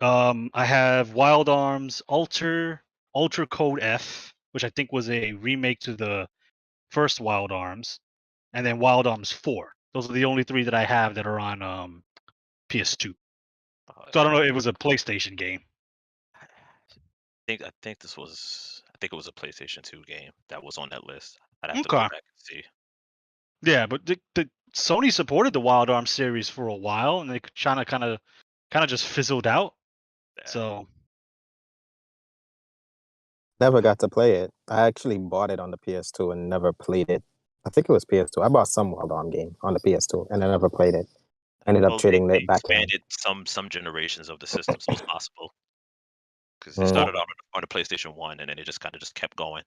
[SPEAKER 2] I have Wild Arms Ultra Code F, which I think was a remake to the first Wild Arms, and then Wild Arms 4. Those are the only 3 that I have that are on PS2. So I don't know. It was a PlayStation game.
[SPEAKER 3] I think it was a PlayStation 2 game that was on that list. I'd have to go back and see.
[SPEAKER 2] Yeah, but the Sony supported the Wild Arms series for a while, and they kind of just fizzled out. Yeah. So
[SPEAKER 4] never got to play it. I actually bought it on the PS2 and never played it. I think it was PS2. I bought some Wild Arm game on the PS2 and I never played it. Ended up trading it back in.
[SPEAKER 3] Expanded some generations of the system, so it's possible. Because it started out on the PlayStation 1, and then it just kept going.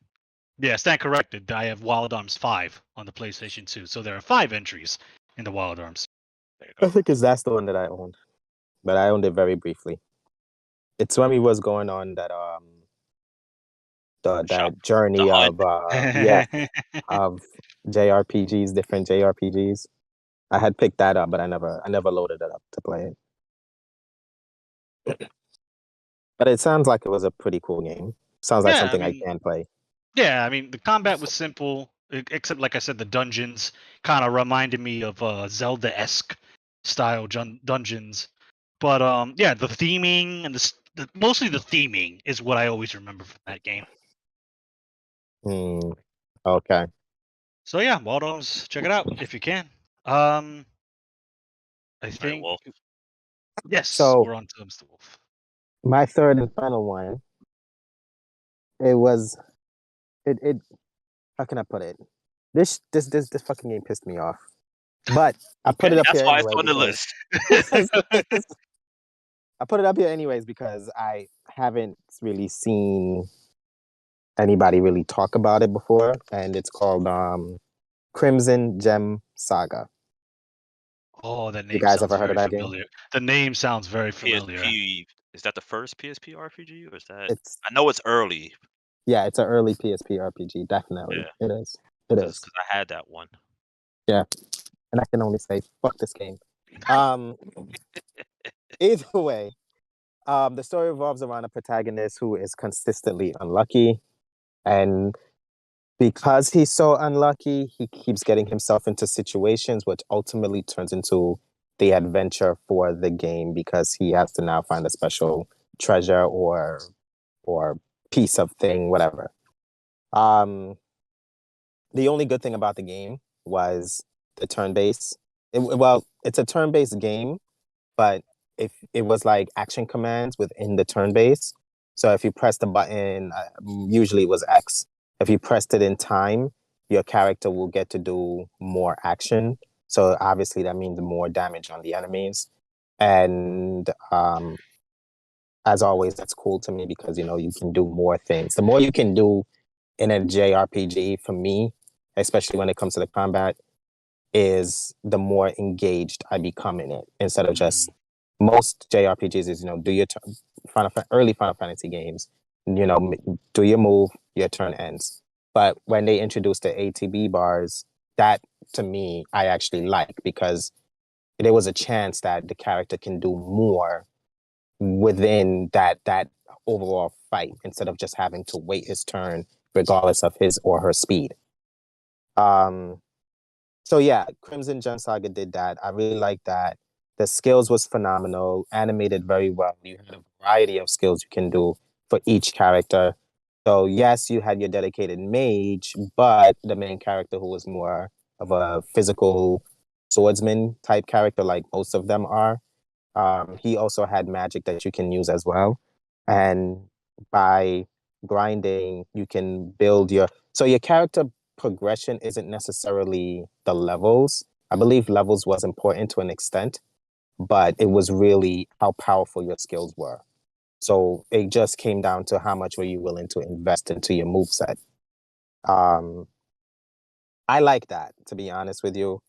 [SPEAKER 2] Yeah, stand corrected. I have Wild Arms 5 on the PlayStation 2, so there are 5 entries in the Wild Arms.
[SPEAKER 4] I think that's the one that I owned, but I owned it very briefly. It's when we was going on that that journey of of JRPGs, different JRPGs. I had picked that up, but I never loaded it up to play it. But it sounds like it was a pretty cool game. Sounds like something I can play.
[SPEAKER 2] Yeah, I mean the combat was simple, except like I said, the dungeons kind of reminded me of Zelda-esque style dungeons. But yeah, the theming and mostly the theming is what I always remember from that game.
[SPEAKER 4] Okay.
[SPEAKER 2] So yeah, Wild Arms, check it out if you can. I think yes. So we're on to Mr. Wolf.
[SPEAKER 4] My third and final one. It was it. How can I put it? This fucking game pissed me off. But I put it up here anyway.
[SPEAKER 3] That's why it's on the list.
[SPEAKER 4] I put it up here anyways because I haven't really seen anybody really talk about it before, and it's called Crimson Gem Saga.
[SPEAKER 2] Oh, that name.
[SPEAKER 4] You guys ever heard of that
[SPEAKER 2] familiar.
[SPEAKER 4] game?
[SPEAKER 2] The name sounds very familiar.
[SPEAKER 3] PSP, is that the first PSP RPG, or is that? I know it's early.
[SPEAKER 4] Yeah, it's an early PSP RPG. Definitely, it is. It is.
[SPEAKER 3] Because I had that one.
[SPEAKER 4] Yeah, and I can only say fuck this game. Either way, the story revolves around a protagonist who is consistently unlucky, and because he's so unlucky, he keeps getting himself into situations which ultimately turns into the adventure for the game because he has to now find a special treasure or piece of thing, whatever. The only good thing about the game was the turn-based. It's a turn-based game, but if it was like action commands within the turn-based. So if you press the button, usually it was X. If you pressed it in time, your character will get to do more action. So obviously that means more damage on the enemies. And as always, that's cool to me because, you can do more things. The more you can do in a JRPG, for me, especially when it comes to the combat, is the more engaged I become in it. Instead of just, most JRPGs is, do your early Final Fantasy games, do your move, your turn ends. But when they introduced the ATB bars, that to me, I actually like, because there was a chance that the character can do more within that overall fight, instead of just having to wait his turn regardless of his or her speed. So yeah, Crimson Gem Saga did that. I really liked that. The skills was phenomenal, animated very well. You had a variety of skills you can do for each character. So yes, you had your dedicated mage, but the main character, who was more of a physical swordsman type character, like most of them are, he also had magic that you can use as well. And by grinding, you can build your character progression isn't necessarily the levels. I believe levels was important to an extent, but it was really how powerful your skills were. So it just came down to how much were you willing to invest into your moveset. I like that, to be honest with you.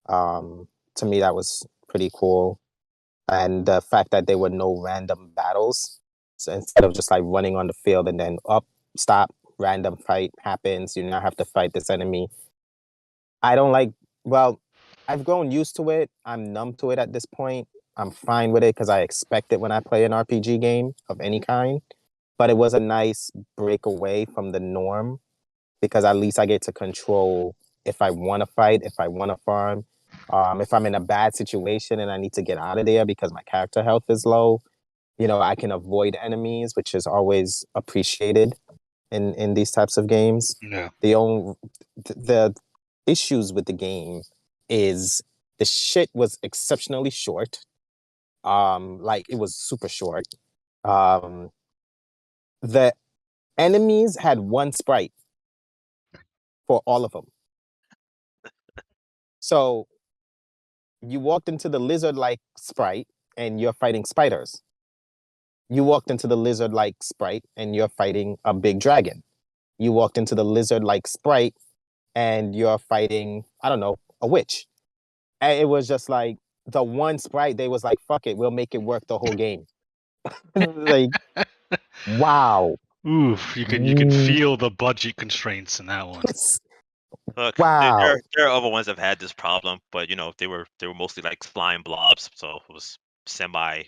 [SPEAKER 4] To me, that was pretty cool. And the fact that there were no random battles. So instead of just like running on the field and then up, stop, random fight happens, you now have to fight this enemy. I don't like, well, I've grown used to it. I'm numb to it at this point. I'm fine with it because I expect it when I play an RPG game of any kind. But it was a nice break away from the norm, because at least I get to control if I want to fight, if I want to farm. If I'm in a bad situation and I need to get out of there because my character health is low, I can avoid enemies, which is always appreciated in these types of games.
[SPEAKER 2] Yeah.
[SPEAKER 4] The issues with the game is the shit was exceptionally short. Like, it was super short. The enemies had one sprite for all of them. So you walked into the lizard-like sprite and you're fighting spiders. You walked into the lizard-like sprite and you're fighting a big dragon. You walked into the lizard-like sprite and you're fighting, I don't know, a witch. And it was just like the one sprite, they was like, fuck it, we'll make it work the whole game. Like, wow.
[SPEAKER 2] Oof, you can feel the budget constraints in that one.
[SPEAKER 3] Look,
[SPEAKER 4] wow.
[SPEAKER 3] there are other ones that have had this problem, but they were mostly like flying blobs, so it was semi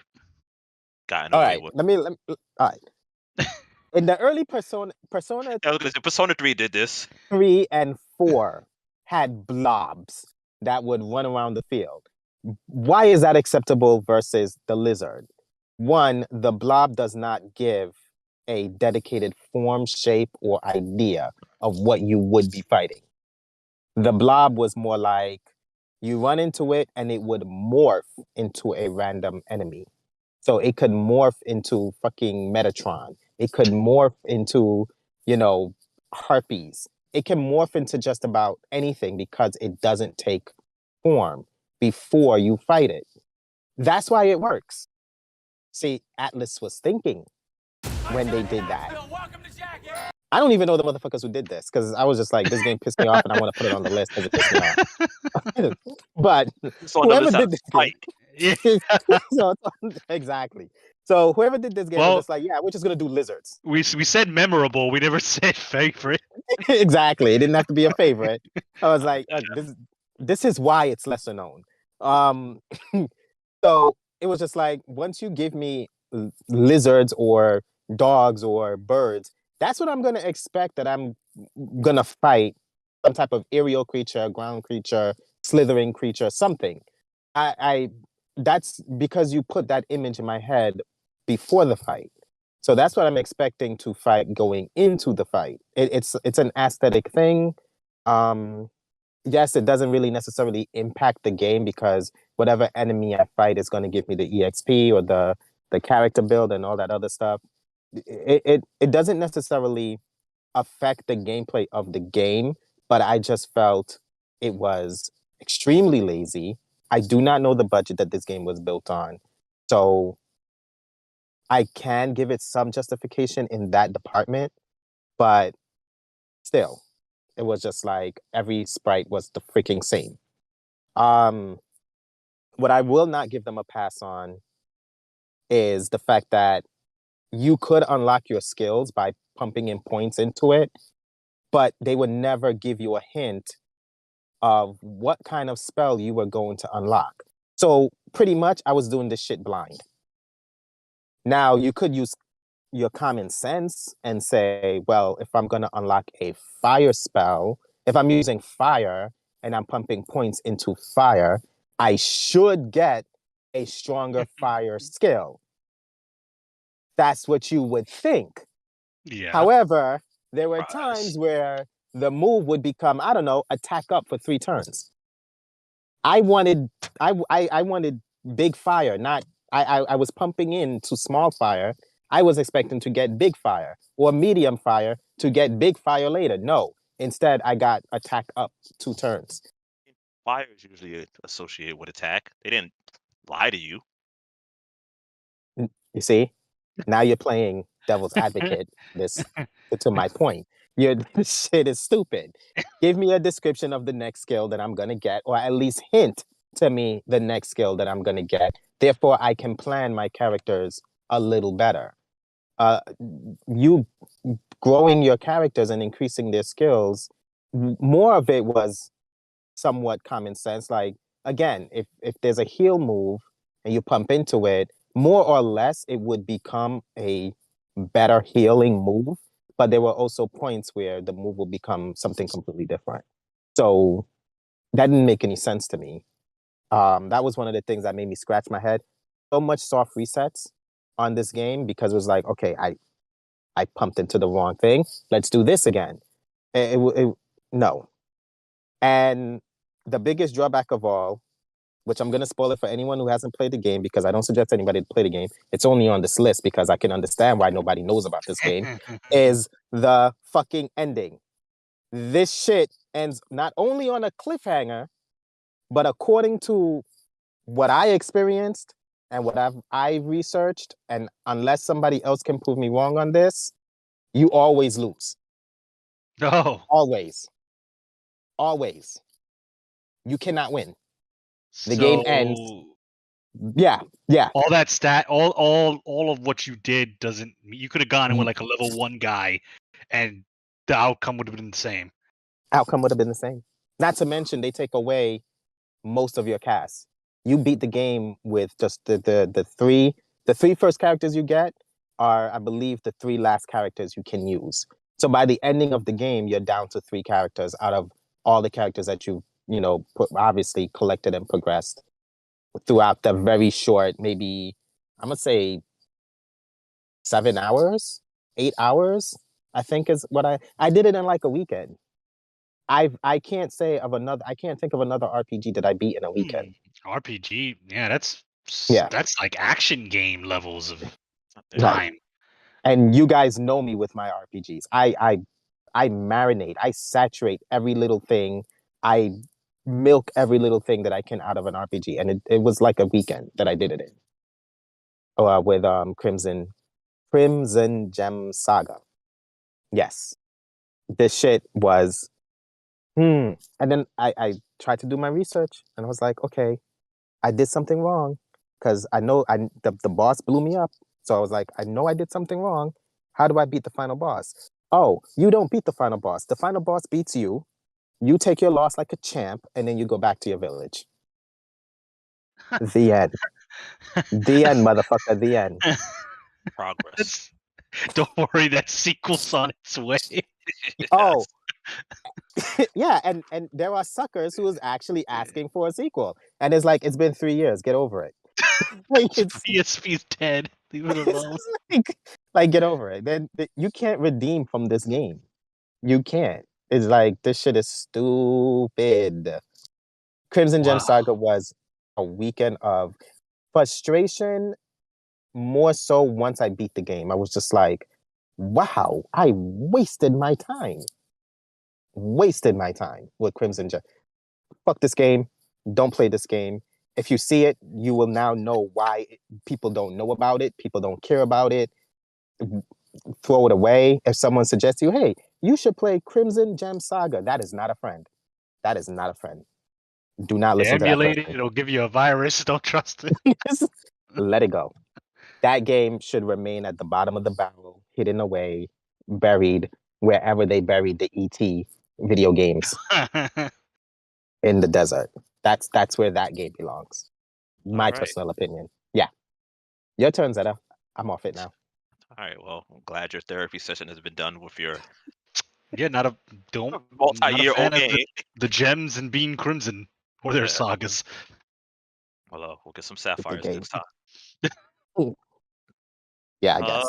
[SPEAKER 3] gotten
[SPEAKER 4] All
[SPEAKER 3] away
[SPEAKER 4] right,
[SPEAKER 3] with.
[SPEAKER 4] let me all right. In the early Persona
[SPEAKER 3] I was gonna say Persona 3 did this.
[SPEAKER 4] 3 and 4 had blobs that would run around the field. Why is that acceptable versus the lizard? One, the blob does not give a dedicated form, shape, or idea of what you would be fighting. The blob was more like you run into it and it would morph into a random enemy. So it could morph into fucking Metatron. It could morph into, harpies. It can morph into just about anything because it doesn't take form before you fight it. That's why it works. See, Atlas was thinking when they did that. I don't even know the motherfuckers who did this, because I was just like, this game pissed me off and I want to put it on the list because it pissed me off. But whoever did this game, so, exactly. So whoever did this game was just like, yeah, we're just gonna do lizards.
[SPEAKER 2] We said memorable. We never said favorite.
[SPEAKER 4] Exactly. It didn't have to be a favorite. I was like, this is why it's lesser known. So it was just like, once you give me lizards or dogs or birds, that's what I'm gonna expect that I'm gonna fight some type of aerial creature, ground creature, slithering creature, something. I that's because you put that image in my head before the fight. So that's what I'm expecting to fight going into the fight. It's an aesthetic thing. Yes, it doesn't really necessarily impact the game, because whatever enemy I fight is going to give me the EXP or the character build and all that other stuff. It doesn't necessarily affect the gameplay of the game, but I just felt it was extremely lazy. I do not know the budget that this game was built on. So I can give it some justification in that department, but still, it was just like every sprite was the freaking same. What I will not give them a pass on is the fact that you could unlock your skills by pumping in points into it, but they would never give you a hint of what kind of spell you were going to unlock. So pretty much I was doing this shit blind. Now you could use your common sense and say, well, if I'm going to unlock a fire spell, if I'm using fire and I'm pumping points into fire, I should get a stronger fire skill. That's what you would think.
[SPEAKER 2] Yeah.
[SPEAKER 4] However, there were times where the move would become, I don't know, attack up for 3 turns. I wanted big fire, not I was pumping into small fire. I was expecting to get big fire or medium fire to get big fire later. No, instead I got attack up 2 turns.
[SPEAKER 3] Fire is usually associated with attack. They didn't lie to you.
[SPEAKER 4] You see, now you're playing devil's advocate. This to my point. This shit is stupid. Give me a description of the next skill that I'm gonna get, or at least hint to me the next skill that I'm gonna get. Therefore, I can plan my characters a little better. You growing your characters and increasing their skills, more of it was somewhat common sense. Like, again, if there's a heal move and you pump into it, more or less it would become a better healing move. But there were also points where the move will become something completely different. So that didn't make any sense to me. That was one of the things that made me scratch my head. So much soft resets on this game because it was like, okay, I pumped into the wrong thing. Let's do this again. No. And the biggest drawback of all, which I'm going to spoil it for anyone who hasn't played the game because I don't suggest anybody to play the game. It's only on this list because I can understand why nobody knows about this game, is the fucking ending. This shit ends not only on a cliffhanger, but according to what I experienced and what I've researched, and unless somebody else can prove me wrong on this, you always lose.
[SPEAKER 2] No.
[SPEAKER 4] Always. Always. You cannot win. The game ends. Yeah.
[SPEAKER 2] All that all of what you did doesn't. You could have gone in with like a level 1 guy, and the outcome would have been the same.
[SPEAKER 4] Outcome would have been the same. Not to mention they take away most of your cast. You beat the game with just the three first characters you get are, I believe, the 3 last characters you can use. So by the ending of the game, you're down to 3 characters out of all the characters that you obviously collected and progressed throughout the very short, maybe I'm gonna say 7 hours, 8 hours. I think is what I did it in like a weekend. I can't think of another RPG that I beat in a weekend.
[SPEAKER 2] RPG, yeah, that's like action game levels of
[SPEAKER 4] Right.
[SPEAKER 2] time.
[SPEAKER 4] And you guys know me with my RPGs. I marinate, I saturate every little thing. I milk every little thing that I can out of an RPG. And it was like a weekend that I did it in. With Crimson Gem Saga. Yes. This shit was and then I tried to do my research and I was like, okay, I did something wrong. Because I know the boss blew me up. So I was like, I know I did something wrong. How do I beat the final boss? Oh, you don't beat the final boss. The final boss beats you. You take your loss like a champ, and then you go back to your village. The end. The end, motherfucker. The end.
[SPEAKER 3] Progress.
[SPEAKER 2] Don't worry, that sequel's on its way.
[SPEAKER 4] Oh, yeah, and there are suckers who is actually asking for a sequel, and it's like, it's been 3 years. Get over it. Like,
[SPEAKER 2] PSP's dead. Leave it alone.
[SPEAKER 4] Like, get over it. Then you can't redeem from this game. You can't. It's like, this shit is stupid. Crimson Gem Saga was a weekend of frustration, more so once I beat the game. I was just like, wow, I wasted my time. Wasted my time with Crimson Gem. Fuck this game. Don't play this game. If you see it, you will now know why people don't know about it. People don't care about it. Throw it away. If someone suggests to you, hey, you should play Crimson Gem Saga, that is not a friend. That is not a friend. Do not listen to that person.
[SPEAKER 2] Emulate it. It'll give you a virus. Don't trust it.
[SPEAKER 4] Let it go. That game should remain at the bottom of the barrel, hidden away, buried wherever they buried the ET video games. in the desert. That's where that game belongs. My
[SPEAKER 3] All right.
[SPEAKER 4] personal opinion. Yeah. Your turn, Zeta. I'm off it now.
[SPEAKER 3] All right. Well, I'm glad your therapy session has been done with your
[SPEAKER 2] Yeah, not a
[SPEAKER 3] multi-year-old
[SPEAKER 2] fan of
[SPEAKER 3] game.
[SPEAKER 2] the Gems and Bean Crimson or their
[SPEAKER 3] Yeah.
[SPEAKER 2] sagas.
[SPEAKER 3] Well, we'll get some
[SPEAKER 4] Good
[SPEAKER 3] sapphires
[SPEAKER 4] game.
[SPEAKER 3] next time.
[SPEAKER 4] Yeah, I guess.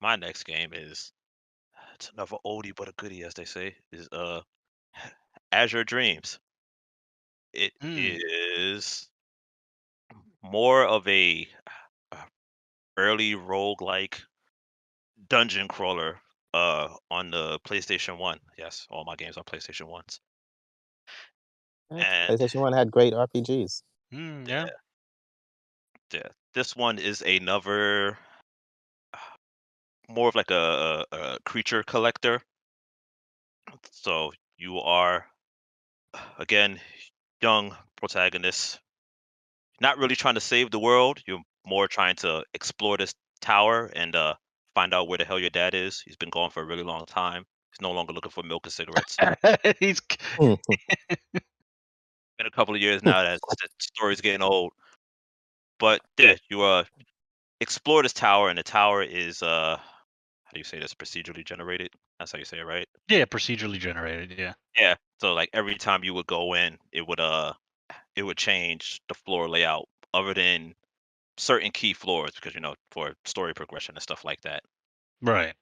[SPEAKER 3] My next game is it's another oldie but a goodie, as they say. Is Azure Dreams. It is more of a early roguelike dungeon crawler on the PlayStation 1. Yes, all my games on PlayStation 1s. And
[SPEAKER 4] PlayStation 1 had great RPGs.
[SPEAKER 2] Yeah.
[SPEAKER 3] yeah, this one is another more of like a creature collector. So you are again young protagonist, not really trying to save the world. You're more trying to explore this tower and find out where the hell your dad is. He's been gone for a really long time. He's no longer looking for milk and cigarettes.
[SPEAKER 2] He's
[SPEAKER 3] Been a couple of years now that the story's getting old. But yeah, you explore this tower, and the tower is how do you say this? Procedurally generated. That's how you say it, right?
[SPEAKER 2] yeah, procedurally generated. Yeah.
[SPEAKER 3] Yeah. So like every time you would go in, it would change the floor layout, other than certain key floors, because for story progression and stuff like that.
[SPEAKER 2] Right.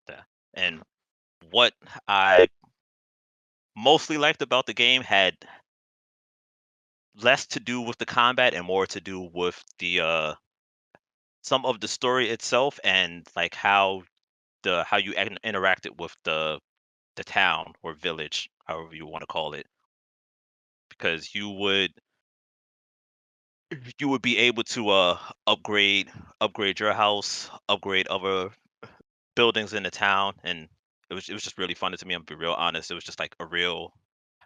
[SPEAKER 3] Yeah. And what I mostly liked about the game had less to do with the combat and more to do with the some of the story itself, and like how you interacted with the town or village, however you want to call it, because you would be able to upgrade your house, upgrade other buildings in the town, and it was just really funny to me. I'm gonna be real honest. It was just like a real,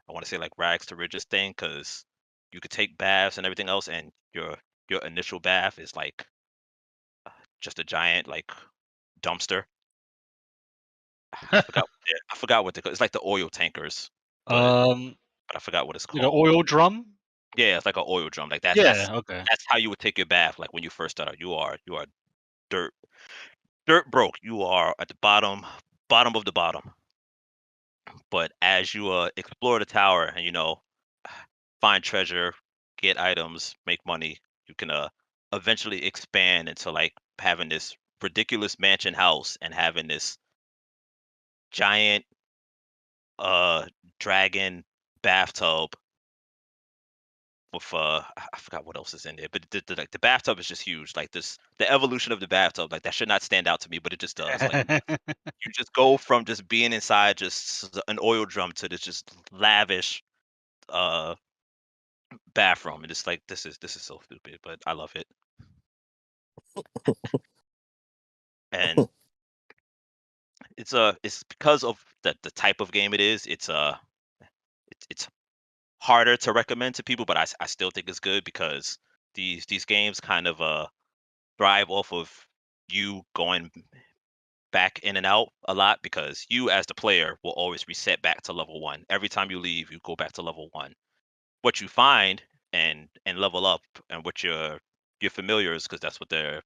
[SPEAKER 3] I want to say, like rags to riches thing, because you could take baths and everything else, and your initial bath is like just a giant like dumpster. I forgot what they call. It's like the oil tankers, but
[SPEAKER 2] Um,
[SPEAKER 3] I forgot what it's
[SPEAKER 2] like an
[SPEAKER 3] called.
[SPEAKER 2] oil drum.
[SPEAKER 3] Yeah, it's like an oil drum. Like that's
[SPEAKER 2] Yeah.
[SPEAKER 3] that's
[SPEAKER 2] Okay.
[SPEAKER 3] that's how you would take your bath. Like when you first start out, you are dirt dirt broke. You are at the bottom of the bottom. But as you explore the tower and find treasure, get items, make money, you can eventually expand into like having this ridiculous mansion house and having this giant uh dragon bathtub with I forgot what else is in there, but like the bathtub is just huge. Like the evolution of the bathtub, like that should not stand out to me, but it just does. Like you just go from just being inside just an oil drum to this just lavish uh bathroom, and it's like this is so stupid, but I love it. And it's because of the type of game it is. It's harder to recommend to people, but I still think it's good, because these games kind of thrive off of you going back in and out a lot, because you as the player will always reset back to level 1. Every time you leave, you go back to level 1. What you find and level up, and what your familiars, because that's what the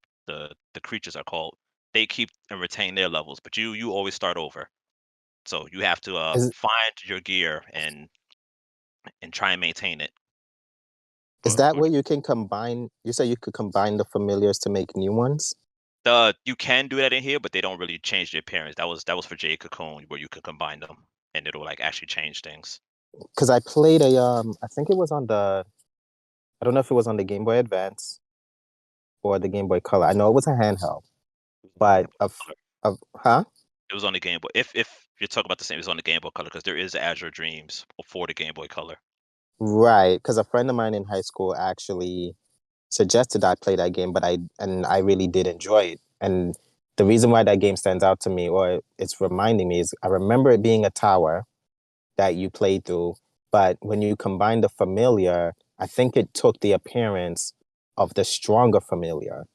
[SPEAKER 3] creatures are called, they keep and retain their levels, but you always start over. So you have to
[SPEAKER 4] Is
[SPEAKER 3] find your gear and try and maintain it.
[SPEAKER 4] is
[SPEAKER 3] But
[SPEAKER 4] that where you can combine? You say you could combine the familiars to make new ones?
[SPEAKER 3] you can do that in here, but they don't really change their appearance. That was for Jade Cocoon, where you could combine them and it'll like actually change things.
[SPEAKER 4] Because I played I think it was on the, I don't know if it was on the Game Boy Advance or the Game Boy Color. I know it was a handheld, but huh?
[SPEAKER 3] It was on the Game Boy. If you're talking about the same, it was on the Game Boy Color, because there is Azure Dreams for the Game Boy Color.
[SPEAKER 4] Right, because a friend of mine in high school actually suggested I play that game, but I really did enjoy it. And the reason why that game stands out to me, or it's reminding me, is I remember it being a tower that you played through, but when you combine the familiar, I think it took the appearance of the stronger familiar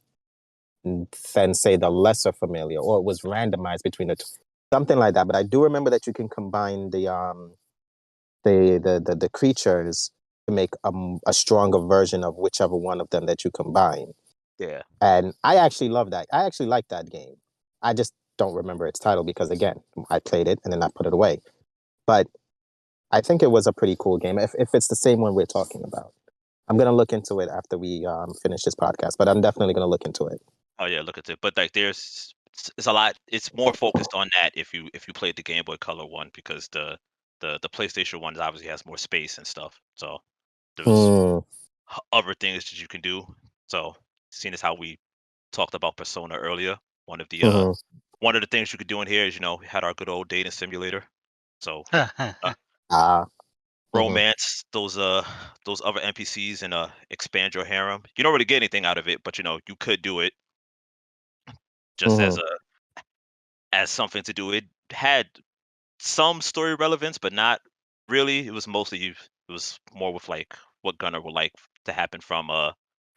[SPEAKER 4] than say the lesser familiar, or it was randomized between the two, something like that. But I do remember that you can combine the creatures to make a stronger version of whichever one of them that you combine.
[SPEAKER 3] Yeah.
[SPEAKER 4] And I actually love that. I actually like that game. I just don't remember its title because, again, I played it and then I put it away. But I think it was a pretty cool game. If it's the same one we're talking about, I'm gonna look into it after we finish this podcast. But I'm definitely gonna look into it.
[SPEAKER 3] Oh yeah, look at it. But like, it's a lot. It's more focused on that if you played the Game Boy Color one, because the PlayStation one obviously has more space and stuff. So there's other things that you can do. So seeing as how we talked about Persona earlier, one of the things you could do in here is, we had our good old dating simulator. So romance those other NPCs and expand your harem. You don't really get anything out of it, but you could do it just as something to do. It had some story relevance, but not really. It was more with like what Gunnar would like to happen from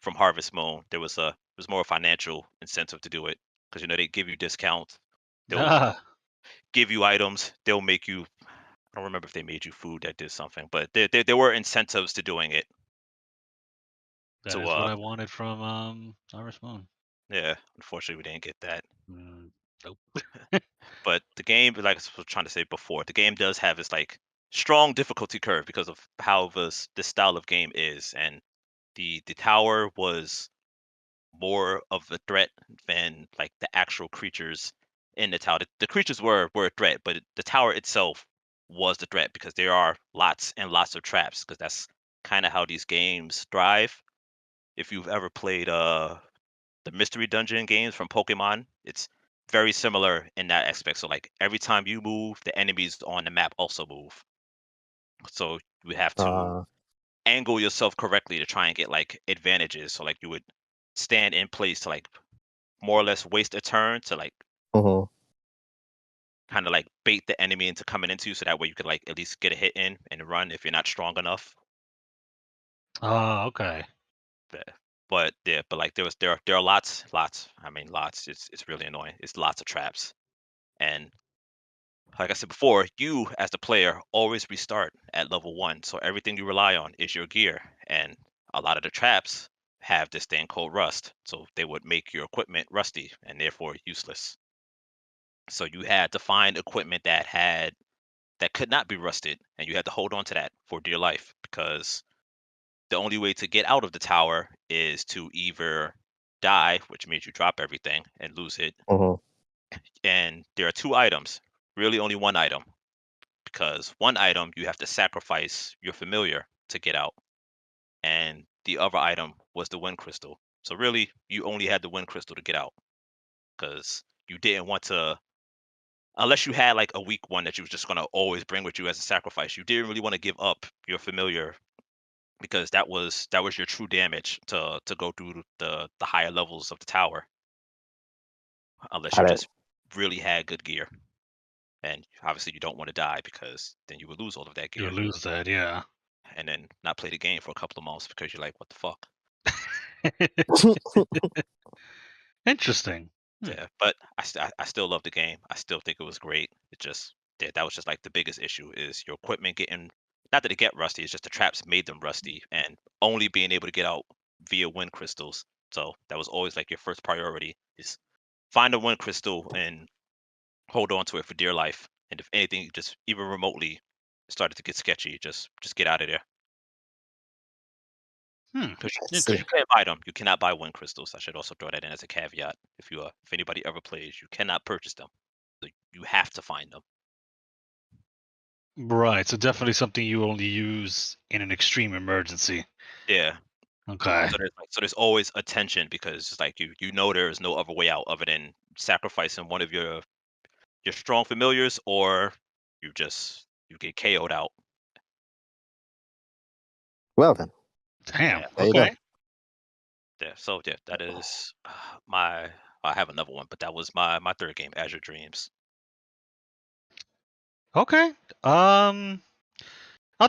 [SPEAKER 3] Harvest Moon. There was more financial incentive to do it, because they give you discounts. They'll give you items. They'll make you. I don't remember if they made you food that did something, but there were incentives to doing it.
[SPEAKER 2] That is what I wanted from Harvest Moon.
[SPEAKER 3] Yeah, unfortunately, we didn't get that.
[SPEAKER 2] Nope.
[SPEAKER 3] But the game, like I was trying to say before, the game does have this like strong difficulty curve because of how this style of game is, and the tower was more of a threat than like the actual creatures in the tower. The creatures were a threat, but the tower itself was the threat, because there are lots and lots of traps, because that's kind of how these games thrive. If you've ever played the mystery dungeon games from Pokemon, it's very similar in that aspect. So like every time you move, the enemies on the map also move. So you have to angle yourself correctly to try and get like advantages. So like you would stand in place to like more or less waste a turn to like kind of like bait the enemy into coming into you, so that way you could like at least get a hit in and run if you're not strong enough.
[SPEAKER 2] Oh, okay.
[SPEAKER 3] But yeah, but like there are lots. I mean, lots. It's really annoying. It's lots of traps, and like I said before, you as the player always restart at level 1, so everything you rely on is your gear, and a lot of the traps have this thing called rust, so they would make your equipment rusty and therefore useless. So you had to find equipment that could not be rusted, and you had to hold on to that for dear life, because the only way to get out of the tower is to either die, which means you drop everything and lose it, and there are 2 items, really only 1 item, because 1 item you have to sacrifice your familiar to get out, and the other item was the wind crystal. So really, you only had the wind crystal to get out, because you didn't want to, unless you had like a weak one that you was just gonna always bring with you as a sacrifice. You didn't really want to give up your familiar, because that was your true damage to go through the higher levels of the tower, unless you just really had good gear. And obviously you don't want to die, because then you would lose all of that
[SPEAKER 2] You
[SPEAKER 3] gear.
[SPEAKER 2] lose that, yeah.
[SPEAKER 3] And then not play the game for a couple of months because you're like, what the fuck?
[SPEAKER 2] Interesting.
[SPEAKER 3] Yeah, but I still love the game. I still think it was great. It just that was just like the biggest issue is your equipment getting, not that it get rusty, it's just the traps made them rusty, and only being able to get out via wind crystals. So that was always like your first priority, is find a wind crystal and hold on to it for dear life. And if anything, just even remotely started to get sketchy, just get out of there. Because you can't buy them. You cannot buy wind crystals. I should also throw that in as a caveat. If anybody ever plays, you cannot purchase them. You have to find them.
[SPEAKER 2] Right. So definitely something you only use in an extreme emergency.
[SPEAKER 3] Yeah.
[SPEAKER 2] Okay.
[SPEAKER 3] So there's always a tension, because it's like you know there is no other way out other than sacrificing one of your strong familiars, or you get KO'd out.
[SPEAKER 4] Well then.
[SPEAKER 2] Damn.
[SPEAKER 3] Yeah.
[SPEAKER 2] Okay.
[SPEAKER 3] Yeah. So yeah, that is my. I have another one, but that was my third game, Azure Dreams.
[SPEAKER 2] Okay. I'll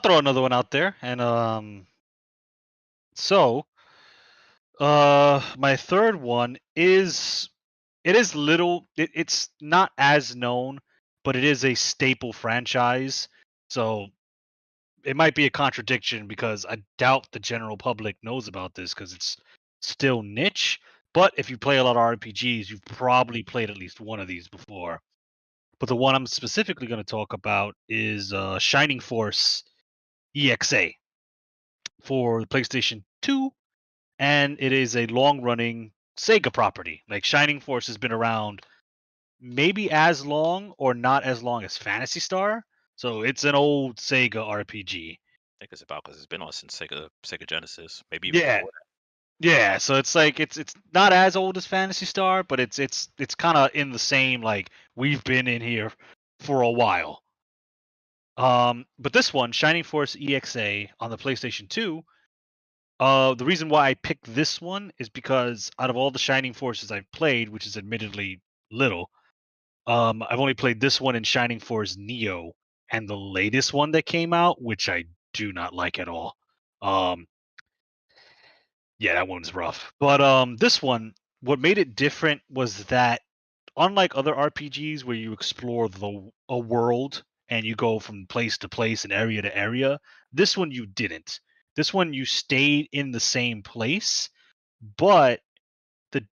[SPEAKER 2] throw another one out there, and so my third one is it's not as known, but it is a staple franchise. So it might be a contradiction because I doubt the general public knows about this because it's still niche. But if you play a lot of RPGs, you've probably played at least one of these before. But the one I'm specifically going to talk about is Shining Force EXA for the PlayStation 2, and it is a long-running Sega property. Like Shining Force has been around maybe as long or not as long as Phantasy Star. So it's an old Sega RPG.
[SPEAKER 3] I think it's about because it's been on since Sega Genesis, maybe even
[SPEAKER 2] Yeah.
[SPEAKER 3] before
[SPEAKER 2] Yeah, so it's like it's not as old as Phantasy Star, but it's kind of in the same, like, we've been in here for a while. But this one, Shining Force EXA on the PlayStation 2, the reason why I picked this one is because out of all the Shining Forces I've played, which is admittedly little, I've only played this one in Shining Force Neo and the latest one that came out, which I do not like at all. Um, yeah, that one's rough. But this one, what made it different was that unlike other RPGs where you explore a world and you go from place to place and area to area, this one you didn't. This one you stayed in the same place, but the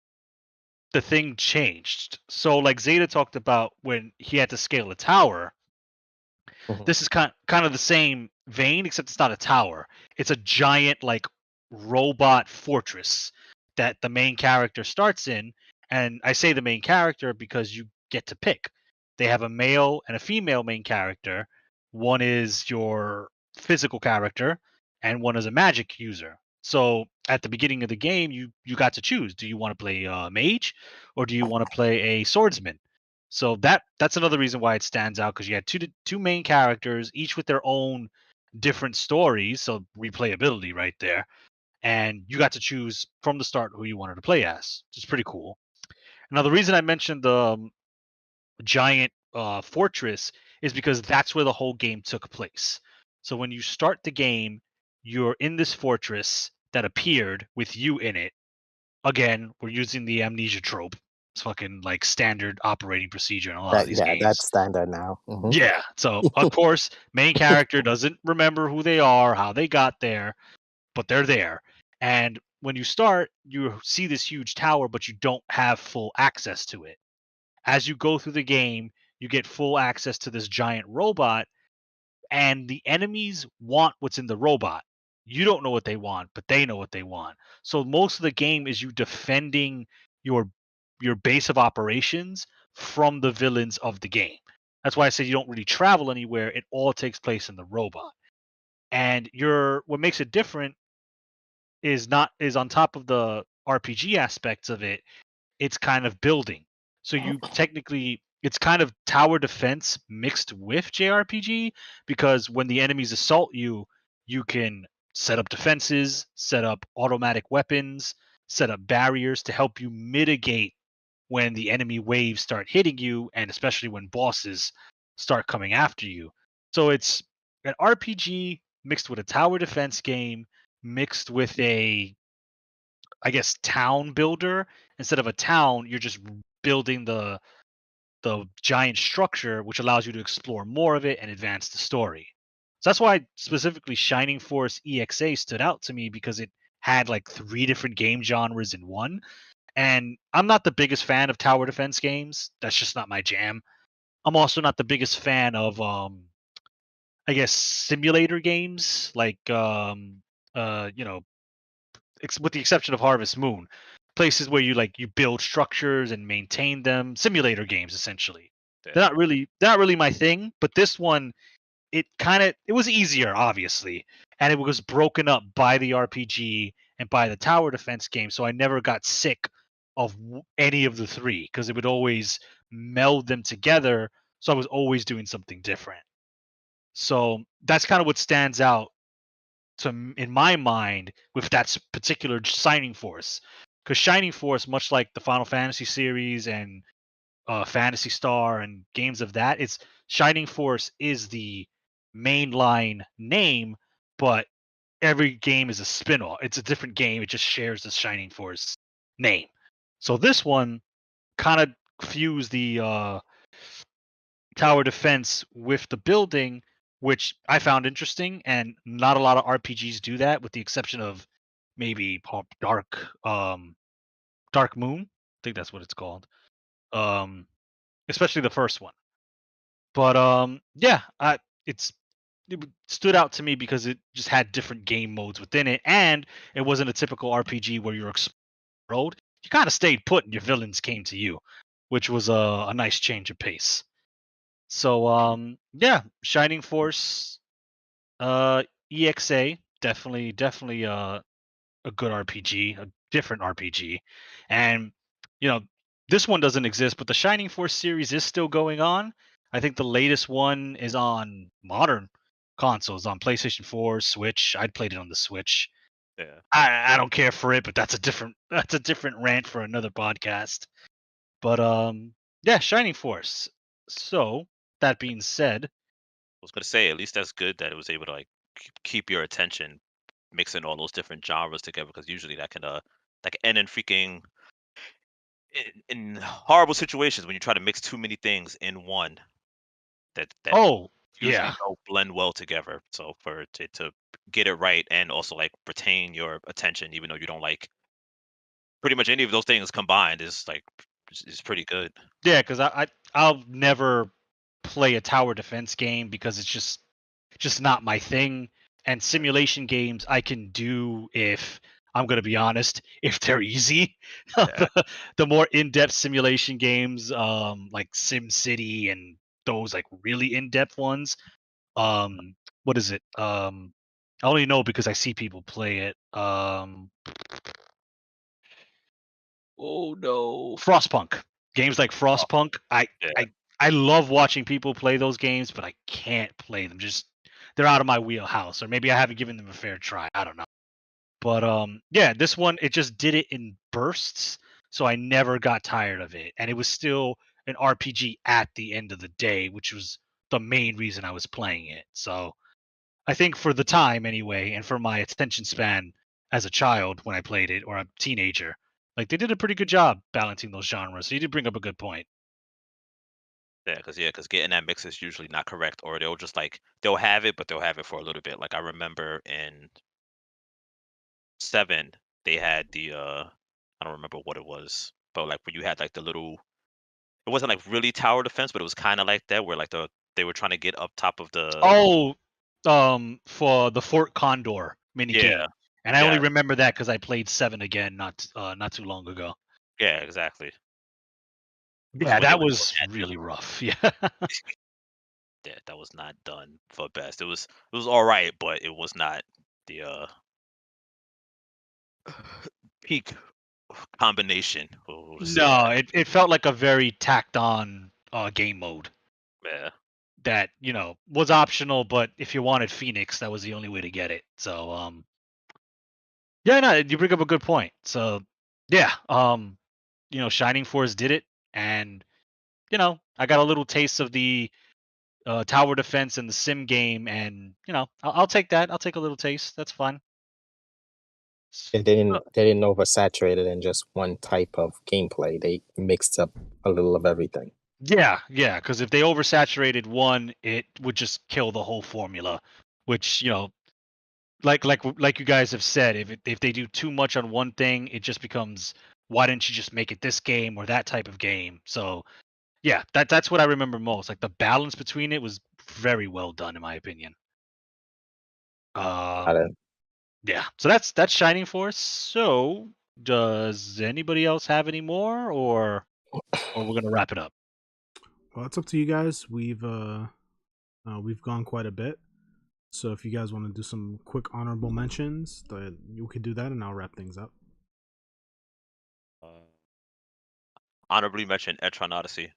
[SPEAKER 2] the thing changed. So like Zeta talked about when he had to scale a tower,
[SPEAKER 4] Mhm.
[SPEAKER 2] this is kind of the same vein, except it's not a tower. It's a giant like robot fortress that the main character starts in. And I say the main character because you get to pick. They have a male and a female main character. One is your physical character, and one is a magic user. So at the beginning of the game, you got to choose. Do you want to play mage, or do you want to play a swordsman? So that's another reason why it stands out, because you had two main characters, each with their own different stories. So replayability right there, and you got to choose from the start who you wanted to play as, which is pretty cool. Now the reason I mentioned the giant fortress is because that's where the whole game took place. So when you start the game, you're in this fortress that appeared with you in it. Again, we're using the amnesia trope. It's fucking like standard operating procedure in a lot of these games.
[SPEAKER 4] That's standard now.
[SPEAKER 2] Yeah. So of course, main character doesn't remember who they are, how they got there, but they're there. And when you start, you see this huge tower, but you don't have full access to it. As you go through the game, you get full access to this giant robot, and the enemies want what's in the robot. You don't know what they want, but they know what they want. So most of the game is you defending your base of operations from the villains of the game. That's why I said you don't really travel anywhere. It all takes place in the robot. And what makes it different is on top of the RPG aspects of it, it's kind of building. So you technically, it's kind of tower defense mixed with JRPG, because when the enemies assault you, you can set up defenses, set up automatic weapons, set up barriers to help you mitigate when the enemy waves start hitting you, and especially when bosses start coming after you. So it's an RPG mixed with a tower defense game, mixed with a, I guess, town builder. Instead of a town, you're just building the giant structure, which allows you to explore more of it and advance the story. So that's why specifically Shining Force EXA stood out to me, because it had like three different game genres in one. And I'm not the biggest fan of tower defense games. That's just not my jam. I'm also not the biggest fan of I guess simulator games like you know, with the exception of Harvest Moon, places where you build structures and maintain them, simulator games essentially.
[SPEAKER 3] Yeah.
[SPEAKER 2] They're not really my thing, but this one, it was easier, obviously, and it was broken up by the RPG and by the tower defense game, so I never got sick of any of the three, because it would always meld them together, so I was always doing something different. So that's kind of what stands out in my mind with that particular Shining Force, because Shining Force, much like the Final Fantasy series and Fantasy Star and games of that, it's Shining Force is the mainline name, but every game is a spin-off. It's a different game. It just shares the Shining Force name. So this one kind of fused the tower defense with the building, which I found interesting, and not a lot of RPGs do that, with the exception of maybe Dark Moon. I think that's what it's called. Especially the first one. But yeah, it stood out to me because it just had different game modes within it, and it wasn't a typical RPG where you're road. You kind of stayed put, and your villains came to you, which was a nice change of pace. So yeah, Shining Force, EXA, definitely a good RPG, a different RPG, and you know this one doesn't exist, but the Shining Force series is still going on. I think the latest one is on modern consoles, on PlayStation 4, Switch. I'd played it on the Switch.
[SPEAKER 3] Yeah.
[SPEAKER 2] I don't care for it, but that's a different rant for another podcast. But yeah, Shining Force. So that being said,
[SPEAKER 3] I was gonna say, at least that's good that it was able to like keep your attention, mixing all those different genres together. Because usually that can end in freaking in horrible situations when you try to mix too many things in one that
[SPEAKER 2] oh
[SPEAKER 3] usually
[SPEAKER 2] yeah,
[SPEAKER 3] don't blend well together. So for it to get it right and also like retain your attention, even though you don't like pretty much any of those things combined, is like is pretty good.
[SPEAKER 2] yeah, because I'll never play a tower defense game because it's just not my thing. And simulation games I can do if I'm gonna be honest, if they're easy.
[SPEAKER 3] Yeah,
[SPEAKER 2] The more in-depth simulation games, like Sim City and those like really in-depth ones. What is it? I only know because I see people play it. Oh no, Frostpunk. Games like
[SPEAKER 3] oh,
[SPEAKER 2] Frostpunk,
[SPEAKER 3] yeah,
[SPEAKER 2] I love watching people play those games, but I can't play them. Just they're out of my wheelhouse, or maybe I haven't given them a fair try. I don't know. But yeah, this one it just did it in bursts, so I never got tired of it, and it was still an RPG at the end of the day, which was the main reason I was playing it. So I think for the time anyway, and for my attention span as a child when I played it, or a teenager, like they did a pretty good job balancing those genres. So you did bring up a good point.
[SPEAKER 3] because getting that mix is usually not correct, or they'll just like they'll have it, but they'll have it for a little bit. Like I remember in 7, they had the I don't remember what it was, but like when you had like the little, it wasn't like really tower defense, but it was kind of like that where like they were trying to get up top of the,
[SPEAKER 2] Oh, for the Fort Condor mini
[SPEAKER 3] yeah,
[SPEAKER 2] game, and I only
[SPEAKER 3] yeah,
[SPEAKER 2] remember that because I played 7 again not too long ago.
[SPEAKER 3] yeah, exactly. Was
[SPEAKER 2] Yeah,
[SPEAKER 3] when they
[SPEAKER 2] that
[SPEAKER 3] were doing
[SPEAKER 2] was
[SPEAKER 3] that.
[SPEAKER 2] really rough. Yeah.
[SPEAKER 3] Yeah, that was not done for best. It was all right, but it was not the peak combination. We'll just say
[SPEAKER 2] No,
[SPEAKER 3] that.
[SPEAKER 2] it felt like a very tacked on game mode
[SPEAKER 3] Yeah,
[SPEAKER 2] that, was optional, but if you wanted Phoenix, that was the only way to get it. So yeah, no, you bring up a good point. So yeah, Shining Force did it, and I got a little taste of the tower defense and the sim game, and I'll take that. I'll take a little taste. That's fine.
[SPEAKER 4] Yeah, they didn't oversaturate it in just one type of gameplay. They mixed up a little of everything.
[SPEAKER 2] Yeah, because if they oversaturated one, it would just kill the whole formula. Which like you guys have said, if they do too much on one thing, it just becomes, why didn't you just make it this game or that type of game? So yeah, that's what I remember most. Like the balance between it was very well done, in my opinion.
[SPEAKER 4] Got it.
[SPEAKER 2] Yeah. So that's Shining Force. So does anybody else have any more, or we're gonna wrap it up?
[SPEAKER 1] Well, it's up to you guys. We've gone quite a bit. So if you guys want to do some quick honorable mentions, then you could do that, and I'll wrap things up.
[SPEAKER 3] honorably mentioned Etron Odyssey,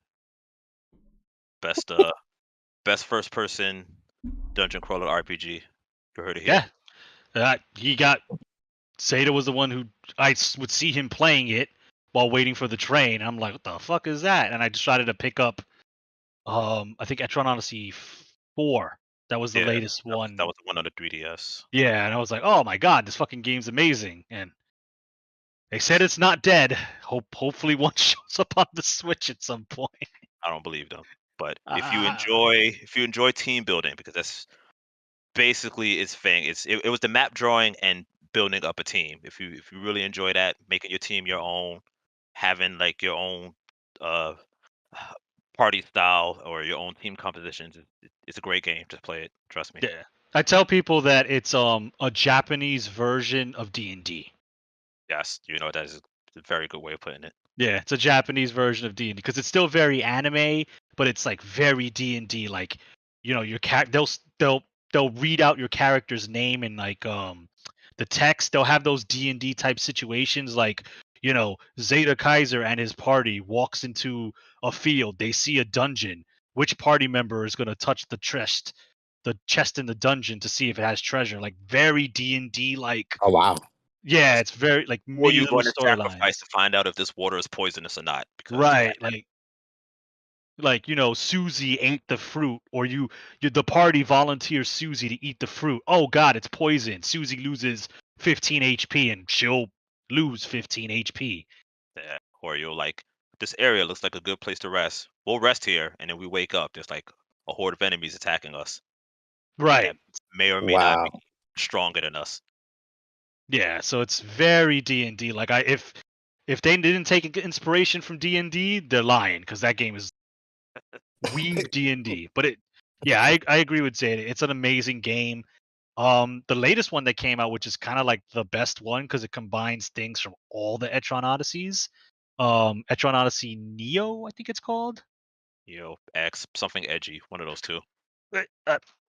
[SPEAKER 3] best best first person dungeon crawler RPG. You heard it here.
[SPEAKER 2] Yeah. He got Seda was the one who would see him playing it while waiting for the train. I'm like, what the fuck is that? And I decided to pick up I think Etron Odyssey 4. That was the
[SPEAKER 3] Yeah,
[SPEAKER 2] latest
[SPEAKER 3] that
[SPEAKER 2] one.
[SPEAKER 3] was the one on the 3DS.
[SPEAKER 2] Yeah, and I was like, oh my god, this fucking game's amazing. And they said it's not dead. Hopefully one shows up on the Switch at some point.
[SPEAKER 3] I don't believe them. But if you
[SPEAKER 2] Uh,
[SPEAKER 3] enjoy team building, because that's basically its thing. It was the map drawing and building up a team. If you really enjoy that, making your team your own, having like your own uh party style or your own team compositions, it's a great game. Just play it. Trust me.
[SPEAKER 2] yeah. I tell people that it's a Japanese version of D&D.
[SPEAKER 3] Yes, that is a very good way of putting it.
[SPEAKER 2] Yeah, it's a Japanese version of D&D because it's still very anime, but it's like very D&D. Like, your they'll read out your character's name and like the text. They'll have those D&D type situations like, Zeta Kaiser and his party walks into a field. They see a dungeon. Which party member is going to touch the chest in the dungeon to see if it has treasure? Like very D&D like.
[SPEAKER 4] Oh wow.
[SPEAKER 2] Yeah, it's very like
[SPEAKER 3] Who are
[SPEAKER 2] mini
[SPEAKER 3] you
[SPEAKER 2] little
[SPEAKER 3] going to
[SPEAKER 2] storylines.
[SPEAKER 3] sacrifice to find out if this water is poisonous or not? Because
[SPEAKER 2] Right, like Susie ate the fruit, or the party volunteers Susie to eat the fruit. Oh God, it's poison. Susie loses 15 HP, and she'll lose 15 HP.
[SPEAKER 3] yeah, or you're like, this area looks like a good place to rest. We'll rest here, and then we wake up. There's like a horde of enemies attacking us
[SPEAKER 2] Right.
[SPEAKER 3] that may or may not
[SPEAKER 4] Wow.
[SPEAKER 3] be stronger than us.
[SPEAKER 2] Yeah. So it's very D&D. Like if they didn't take inspiration from D&D, they're lying because that game is weave D&D. But yeah, I agree with Zeta. It's an amazing game. The latest one that came out, which is kind of like the best one because it combines things from all the Etron Odysseys. Etron Odyssey Neo, I think it's called.
[SPEAKER 3] X, something edgy, one of those two.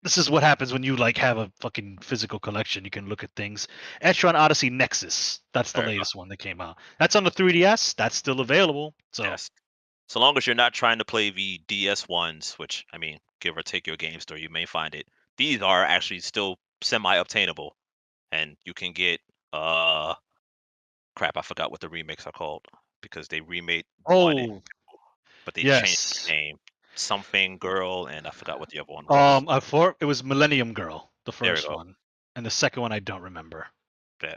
[SPEAKER 2] This is what happens when you like have a fucking physical collection. You can look at things. Etron Odyssey Nexus. That's the latest one that came out. That's on the 3DS. That's still available. So
[SPEAKER 3] yes. So long as you're not trying to play the DS ones, which I mean, give or take your game store, you may find it. These are actually still semi-obtainable, and you can get crap. I forgot what the remakes are called because they remade one,
[SPEAKER 2] oh
[SPEAKER 3] but they changed
[SPEAKER 2] yes.
[SPEAKER 3] the name. Something Girl, and I forgot what the other one was.
[SPEAKER 2] I thought it was Millennium Girl, the
[SPEAKER 3] There we
[SPEAKER 2] first
[SPEAKER 3] go.
[SPEAKER 2] one, and the second one I don't remember.
[SPEAKER 3] Yeah,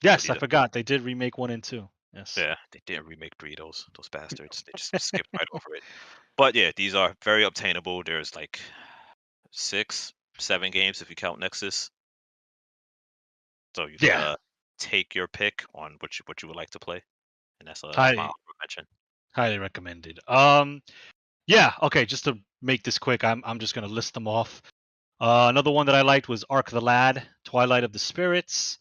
[SPEAKER 2] Yes,
[SPEAKER 3] these
[SPEAKER 2] I forgot they did remake 1 and 2. Yes.
[SPEAKER 3] yeah, they didn't remake three. Those bastards. They just skipped right over it. But yeah, these are very obtainable. There's like 6, 7 games if you count Nexus. So you
[SPEAKER 2] Yeah.
[SPEAKER 3] can take your pick on what you would like to play, and that's my
[SPEAKER 2] Highly,
[SPEAKER 3] honorable mention.
[SPEAKER 2] highly recommended. Yeah. Okay. Just to make this quick, I'm just gonna list them off. Another one that I liked was Ark the Lad, Twilight of the Spirits.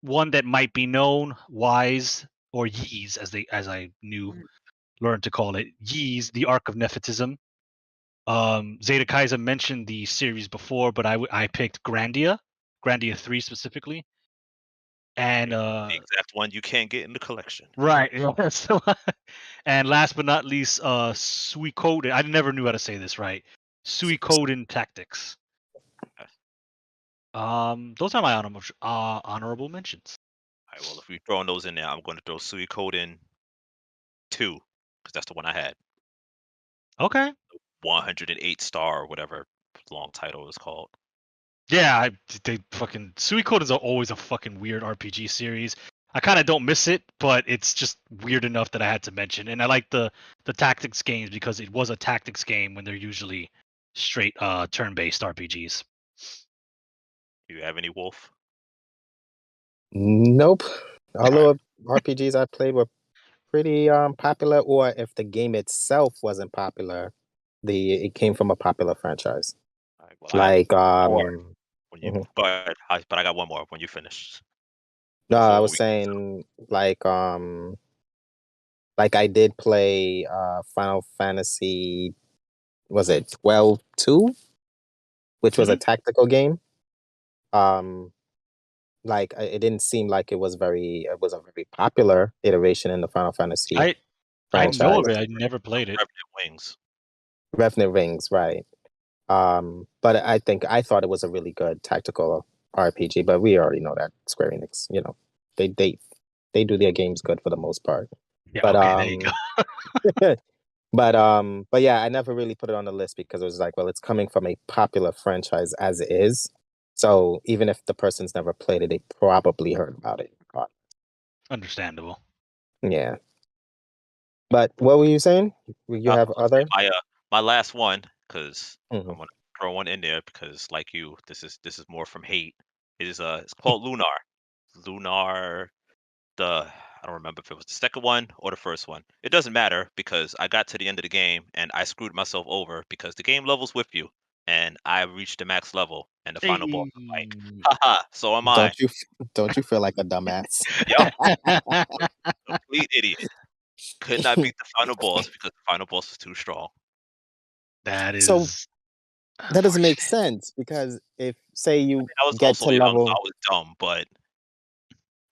[SPEAKER 2] One that might be known, Wise or Yeez, as I learned to call it, Yeez, the Ark of Nepotism. Zeta Kaiser mentioned the series before, but I picked Grandia 3 specifically. And
[SPEAKER 3] The exact one you can't get in the collection.
[SPEAKER 2] right, yeah. So, and last but not least, Suikoden. I never knew how to say this right. Suikoden Tactics. Those are my honorable mentions.
[SPEAKER 3] All right, well, if we throwing those in there, I'm going to throw Suikoden 2 because that's the one I had.
[SPEAKER 2] Okay.
[SPEAKER 3] 108 star or whatever long title is called.
[SPEAKER 2] Yeah, they fucking Suikoden is always a fucking weird RPG series. I kind of don't miss it, but it's just weird enough that I had to mention. And I like the tactics games because it was a tactics game when they're usually straight turn-based RPGs.
[SPEAKER 3] Do you have any, Wolf?
[SPEAKER 4] Nope. Although RPGs I played were pretty popular, or if the game itself wasn't popular, it came from a popular franchise.
[SPEAKER 3] All right, well,
[SPEAKER 4] Like
[SPEAKER 3] when you
[SPEAKER 4] mhm.
[SPEAKER 3] go ahead, but I got one more when you finish.
[SPEAKER 4] No, I
[SPEAKER 3] Before
[SPEAKER 4] was
[SPEAKER 3] we
[SPEAKER 4] saying like I did play Final Fantasy, was it 12-2, which was a tactical game. Like it didn't seem like it was a very popular iteration in the Final Fantasy
[SPEAKER 2] I
[SPEAKER 4] franchise.
[SPEAKER 2] know of it. I never played it.
[SPEAKER 3] Revenant Wings.
[SPEAKER 4] Revenant Rings, right? But I thought it was a really good tactical RPG. But we already know that Square Enix, they do their games good for the most part.
[SPEAKER 2] Yeah,
[SPEAKER 4] But
[SPEAKER 2] okay, there you go.
[SPEAKER 4] but yeah, I never really put it on the list because it was like, well, it's coming from a popular franchise as it is. So even if the person's never played it, they probably heard about it.
[SPEAKER 2] Understandable.
[SPEAKER 4] Yeah. But what were you saying? You have other?
[SPEAKER 3] My last one, because
[SPEAKER 4] Mhm.
[SPEAKER 3] I'm gonna throw one in there because, like you, this is more from hate. It's called Lunar. Lunar. I don't remember if it was the second one or the first one. It doesn't matter because I got to the end of the game and I screwed myself over because the game levels with you, and I reached the max level, and the final boss was like,
[SPEAKER 2] Hey.
[SPEAKER 3] haha, so am I.
[SPEAKER 4] Don't you feel like a dumbass?
[SPEAKER 3] Yup, complete idiot. Could not beat the final boss because the final boss was too strong.
[SPEAKER 2] That
[SPEAKER 4] So
[SPEAKER 2] is
[SPEAKER 4] that doesn't make
[SPEAKER 2] unfortunate.
[SPEAKER 4] sense because if say you
[SPEAKER 3] I was
[SPEAKER 4] get
[SPEAKER 3] also
[SPEAKER 4] to
[SPEAKER 3] young, so I
[SPEAKER 4] level,
[SPEAKER 3] was dumb, but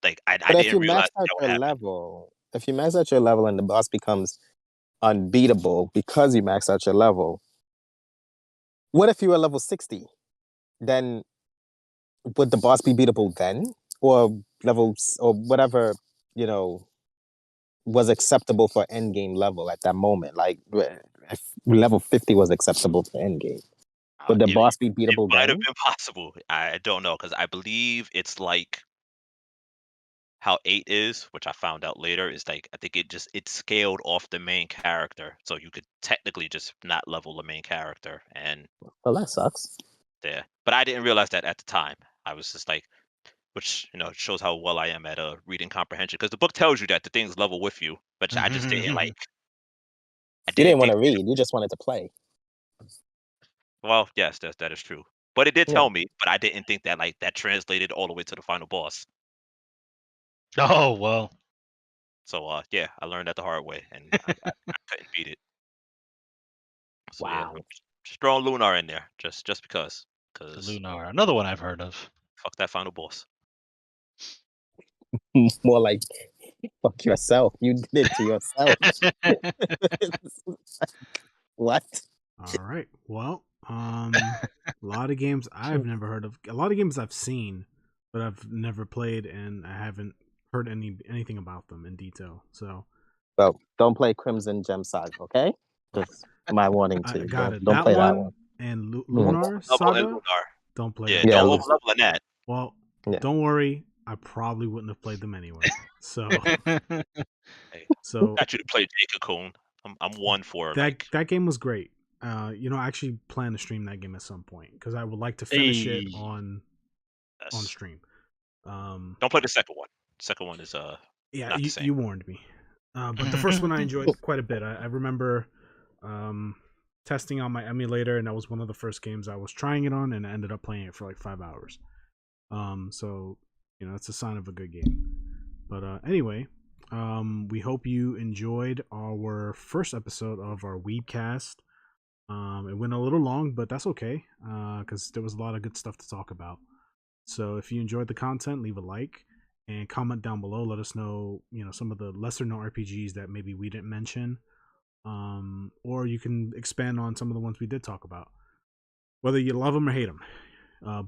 [SPEAKER 3] like I
[SPEAKER 4] but if
[SPEAKER 3] didn't
[SPEAKER 4] you
[SPEAKER 3] realize
[SPEAKER 4] max out
[SPEAKER 3] that would
[SPEAKER 4] your
[SPEAKER 3] happen.
[SPEAKER 4] level, if you max out your level and the boss becomes unbeatable because you max out your level, what if you were level 60? Then would the boss be beatable then, or levels or whatever you know was acceptable for end game level at that moment? Like if level 50 was acceptable for end game, would the
[SPEAKER 3] It,
[SPEAKER 4] boss be
[SPEAKER 3] it
[SPEAKER 4] beatable
[SPEAKER 3] might have
[SPEAKER 4] then?
[SPEAKER 3] been possible. I don't know because I believe it's like how 8 is, which I found out later, is like I think it scaled off the main character, so you could technically just not level the main character and
[SPEAKER 4] Well, that sucks.
[SPEAKER 3] there. But I didn't realize that at the time. I was just like, which shows how well I am at reading comprehension because the book tells you that the things level with you, but I just didn't like. I
[SPEAKER 4] You didn't
[SPEAKER 3] didn't
[SPEAKER 4] want
[SPEAKER 3] think.
[SPEAKER 4] to read; you just wanted to play.
[SPEAKER 3] Well, yes, that is true. But it did
[SPEAKER 4] Yeah.
[SPEAKER 3] tell me, but I didn't think that like that translated all the way to the final boss.
[SPEAKER 2] Oh well.
[SPEAKER 3] So yeah, I learned that the hard way, and I couldn't beat it. So yeah,
[SPEAKER 4] Wow.
[SPEAKER 3] just throwing Lunar in there, just because
[SPEAKER 2] Lunar, another one I've heard of.
[SPEAKER 3] fuck that final boss.
[SPEAKER 4] More like fuck yourself. You did it to yourself. What?
[SPEAKER 1] All right. Well, a lot of games I've never heard of. A lot of games I've seen, but I've never played, and I haven't heard anything about them in detail. So
[SPEAKER 4] Well, don't play Crimson Gem Saga, okay? Just my warning to
[SPEAKER 1] I
[SPEAKER 4] you.
[SPEAKER 1] got it.
[SPEAKER 4] Don't
[SPEAKER 1] That
[SPEAKER 4] play that one.
[SPEAKER 1] one and
[SPEAKER 4] Mhm.
[SPEAKER 1] Lunar
[SPEAKER 3] Level and
[SPEAKER 1] Saga.
[SPEAKER 3] Lunar.
[SPEAKER 1] Don't play
[SPEAKER 3] Yeah,
[SPEAKER 1] them.
[SPEAKER 4] Yeah,
[SPEAKER 3] don't
[SPEAKER 4] look.
[SPEAKER 3] over level in that.
[SPEAKER 1] Well,
[SPEAKER 4] Yeah.
[SPEAKER 1] don't worry. I probably wouldn't have played them anyway. So,
[SPEAKER 3] Hey,
[SPEAKER 1] so
[SPEAKER 3] got you to play Jake Cocoon. I'm one for
[SPEAKER 1] that
[SPEAKER 3] like
[SPEAKER 1] that game was great. I actually plan to stream that game at some point because I would like to finish it
[SPEAKER 2] Hey.
[SPEAKER 1] on
[SPEAKER 3] this.
[SPEAKER 1] stream. Um,
[SPEAKER 3] Don't play the second one. Second one is
[SPEAKER 1] yeah,
[SPEAKER 3] not the
[SPEAKER 1] you,
[SPEAKER 3] same.
[SPEAKER 1] you warned me. But the first one I enjoyed quite a bit. I remember testing on my emulator, and that was one of the first games I was trying it on, and I ended up playing it for like 5 hours. So it's a sign of a good game. But anyway, we hope you enjoyed our first episode of our Weebcast. It went a little long, but that's okay because there was a lot of good stuff to talk about. So if you enjoyed the content, leave a like and comment down below. Let us know, some of the lesser known RPGs that maybe we didn't mention, or you can expand on some of the ones we did talk about. Whether you love them or hate them,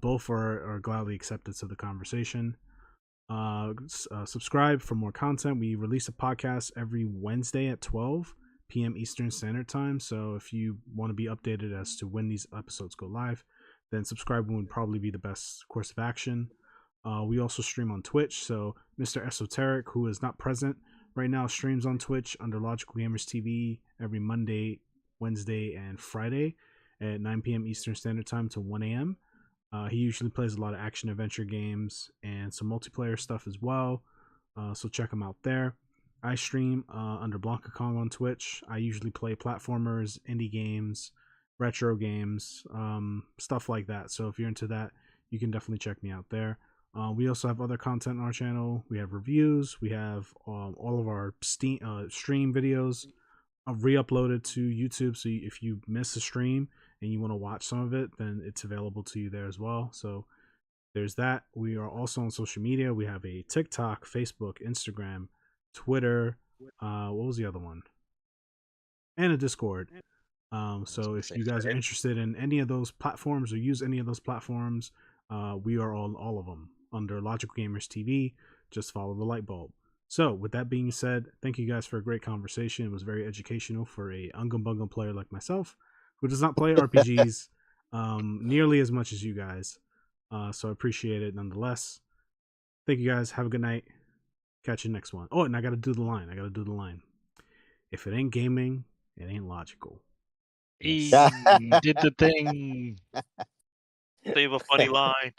[SPEAKER 1] both are gladly accepted to the conversation. Subscribe for more content. We release a podcast every Wednesday at 12 p.m. Eastern Standard Time. So if you want to be updated as to when these episodes go live, then subscribing would probably be the best course of action. We also stream on Twitch. So Mr. Esoteric, who is not present right now, streams on Twitch under Logical Gamers TV every Monday, Wednesday, and Friday at 9 p.m. Eastern Standard Time to 1 a.m. He usually plays a lot of action adventure games and some multiplayer stuff as well. So check him out there. I stream under Blanka Kong on Twitch. I usually play platformers, indie games, retro games, stuff like that. So if you're into that, you can definitely check me out there. We also have other content on our channel. We have reviews. We have all of our stream videos re-uploaded to YouTube. So if you miss a stream and you want to watch some of it, then it's available to you there as well. So there's that. We are also on social media. We have a TikTok, Facebook, Instagram, Twitter. What was the other one? And a Discord. So if you guys are interested in any of those platforms or use any of those platforms, we are on all of them under Logical Gamers TV. Just follow the light bulb. So with that being said, thank you guys for a great conversation. It was very educational for a Ungum Bungum player like myself, who does not play RPGs nearly as much as you guys. So I appreciate it nonetheless. Thank you guys. Have a good night. Catch you next one. Oh, and I got to do the line. If it ain't gaming, it ain't logical.
[SPEAKER 2] He
[SPEAKER 1] Yes.
[SPEAKER 2] did the thing.
[SPEAKER 3] Save a funny line.